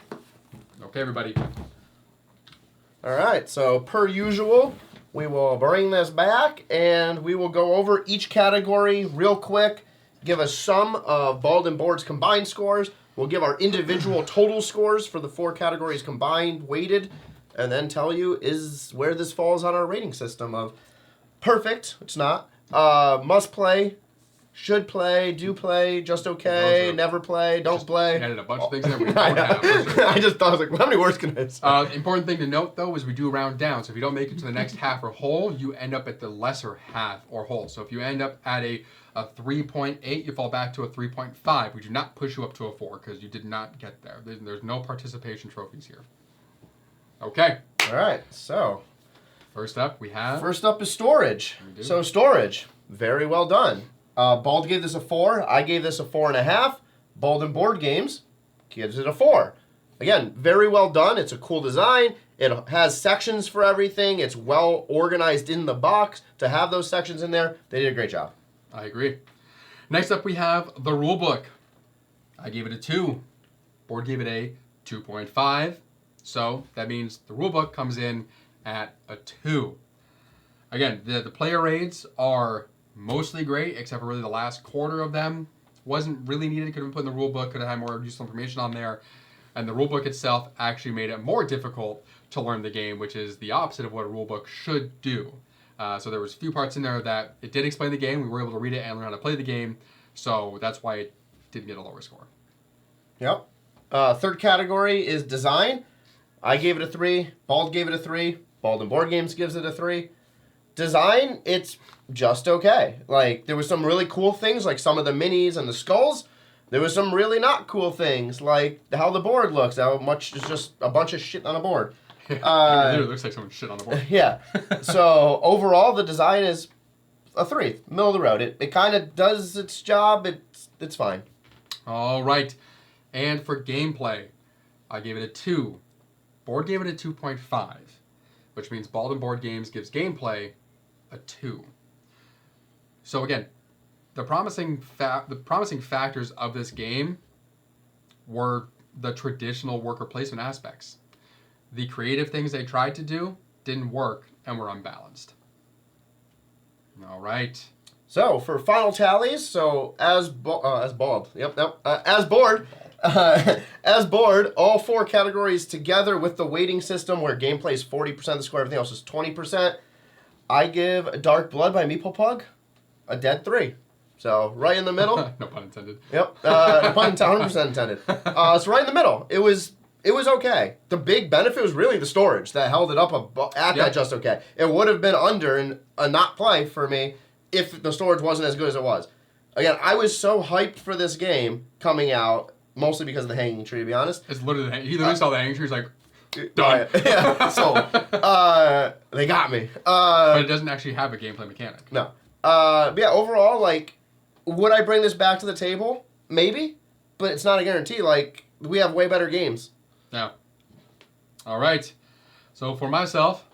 Okay, everybody. All right, so per usual, we will bring this back and we will go over each category real quick, give a sum of Bald and Board's combined scores. We'll give our individual total scores for the 4 categories combined, weighted, and then tell you where this falls on our rating system of perfect, it's not, must play, should play, do play, just okay, never play, don't play. Added a bunch of things that we don't have. Sure. I just thought, I was like, well, how many words can I say? Important thing to note, though, is we do round down. So if you don't make it to the next half or whole, you end up at the lesser half or whole. So if you end up at a 3.8, you fall back to a 3.5. We do not push you up to a 4 because you did not get there. There's no participation trophies here. Okay. All right, so. First up, we have... First up is storage. So storage, very well done. Bald gave this a 4. I gave this a 4.5. Bald and Board Games gives it a 4. Again, very well done. It's a cool design. It has sections for everything. It's well organized in the box to have those sections in there. They did a great job. I agree. Next up, we have the rulebook. I gave it a 2. Board gave it a 2.5. So that means the rulebook comes in at a 2. Again, the player aids are mostly great, except for really the last quarter of them. Wasn't really needed. Could have been put in the rule book. Could have had more useful information on there. And the rule book itself actually made it more difficult to learn the game, which is the opposite of what a rule book should do. So there was a few parts in there that it did explain the game. We were able to read it and learn how to play the game. So that's why it didn't get a lower score. Yep. Third category is design. I gave it a 3. Bald gave it a 3. Bald and Board Games gives it a 3. Design, it's just okay. Like, there was some really cool things, like some of the minis and the skulls. There was some really not cool things, like how the board looks, how much is just a bunch of shit on a board. It literally looks like someone's shit on the board. Yeah. So, overall, the design is a 3, middle of the road. It kind of does its job. It's fine. All right. And for gameplay, I gave it a 2. Board gave it a 2.5, which means Bald and Board Games gives gameplay a 2. So again, the promising factors of this game were the traditional worker placement aspects. The creative things they tried to do didn't work and were unbalanced. All right. So for final tallies, so as board, as board, all 4 categories together with the weighting system where gameplay is 40% of the score, everything else is 20%. I give Dark Blood by Meeple Pug a dead 3. So right in the middle. No pun intended. Yep. Pun 100% intended. So right in the middle. It was okay. The big benefit was really the storage that held it up that just okay. It would have been under and a not play for me if the storage wasn't as good as it was. Again, I was so hyped for this game coming out, mostly because of the hanging tree, to be honest. It's literally he literally saw the hanging tree. He's like, done. Yeah. So they got me. But it doesn't actually have a gameplay mechanic. No. But yeah, overall, like, would I bring this back to the table? Maybe, but it's not a guarantee. Like, we have way better games. Yeah. All right. So for myself,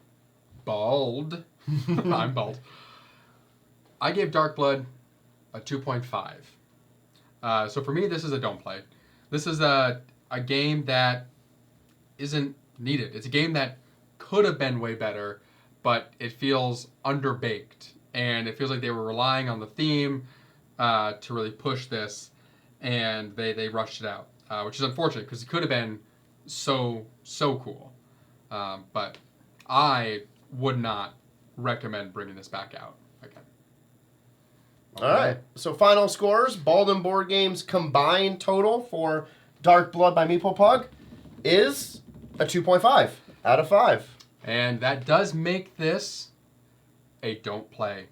bald. I'm bald. I gave Dark Blood a 2.5. So for me, this is a don't play. This is a game that isn't needed. It's a game that could have been way better, but it feels underbaked. And it feels like they were relying on the theme to really push this, and they rushed it out, which is unfortunate because it could have been so cool. But I would not recommend bringing this back out again. All right. So final scores, Bald and Board Games combined total for Dark Blood by Meeple Pug is a 2.5 out of 5. And that does make this a don't play.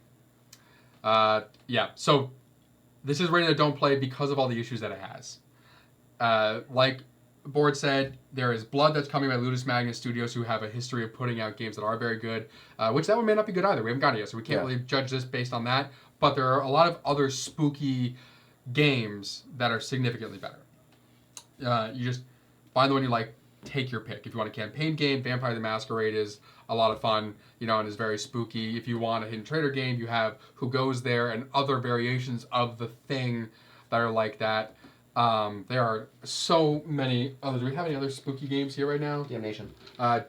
Yeah, so this is rated a don't play because of all the issues that it has. Like Board said, there is Blood that's coming by Ludus Magnus Studios, who have a history of putting out games that are very good, which that one may not be good either. We haven't got it yet, so we can't really judge this based on that. But there are a lot of other spooky games that are significantly better. You just find the one you like, take your pick. If you want a campaign game, Vampire the Masquerade is a lot of fun, and is very spooky. If you want a hidden trader game, you have Who Goes There and other variations of the thing that are like that. There are so many others. Do we have any other spooky games here right now? Damnation.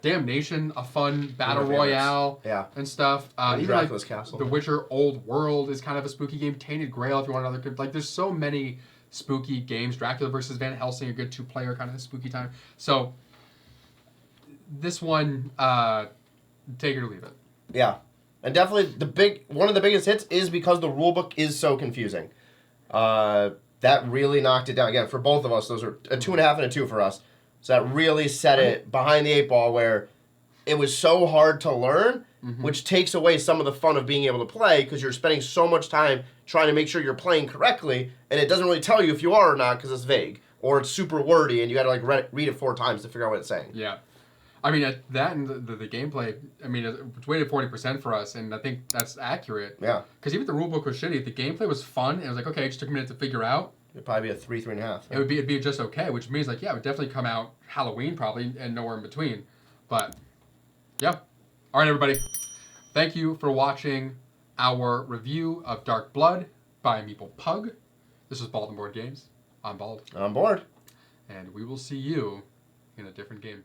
Damnation, a fun battle royale and stuff. Even Dracula's like Castle. The Witcher Old World is kind of a spooky game. Tainted Grail, if you want another. Like, there's so many spooky games. Dracula versus Van Helsing, a good 2-player kind of a spooky time. So this one, take it or leave it. Yeah. And definitely one of the biggest hits is because the rulebook is so confusing. That really knocked it down. Again, for both of us, those are a 2.5 and a 2 for us. So that really set it behind the 8 ball where it was so hard to learn, which takes away some of the fun of being able to play because you're spending so much time trying to make sure you're playing correctly, and it doesn't really tell you if you are or not because it's vague. Or it's super wordy, and you got to read it 4 times to figure out what it's saying. Yeah. I mean, that and the gameplay, I mean, it's weighted 40% for us, and I think that's accurate. Yeah. Because even if the rulebook was shitty, if the gameplay was fun, and it was like, okay, it just took a minute to figure out. It'd probably be a 3.5. Yeah. It'd be just okay, which means, like, yeah, it would definitely come out Halloween probably, and nowhere in between. But, yeah. All right, everybody. Thank you for watching our review of Dark Blood by Meeple Pug. This is Bald and Board Games. I'm Bald. I'm bored. And we will see you in a different game.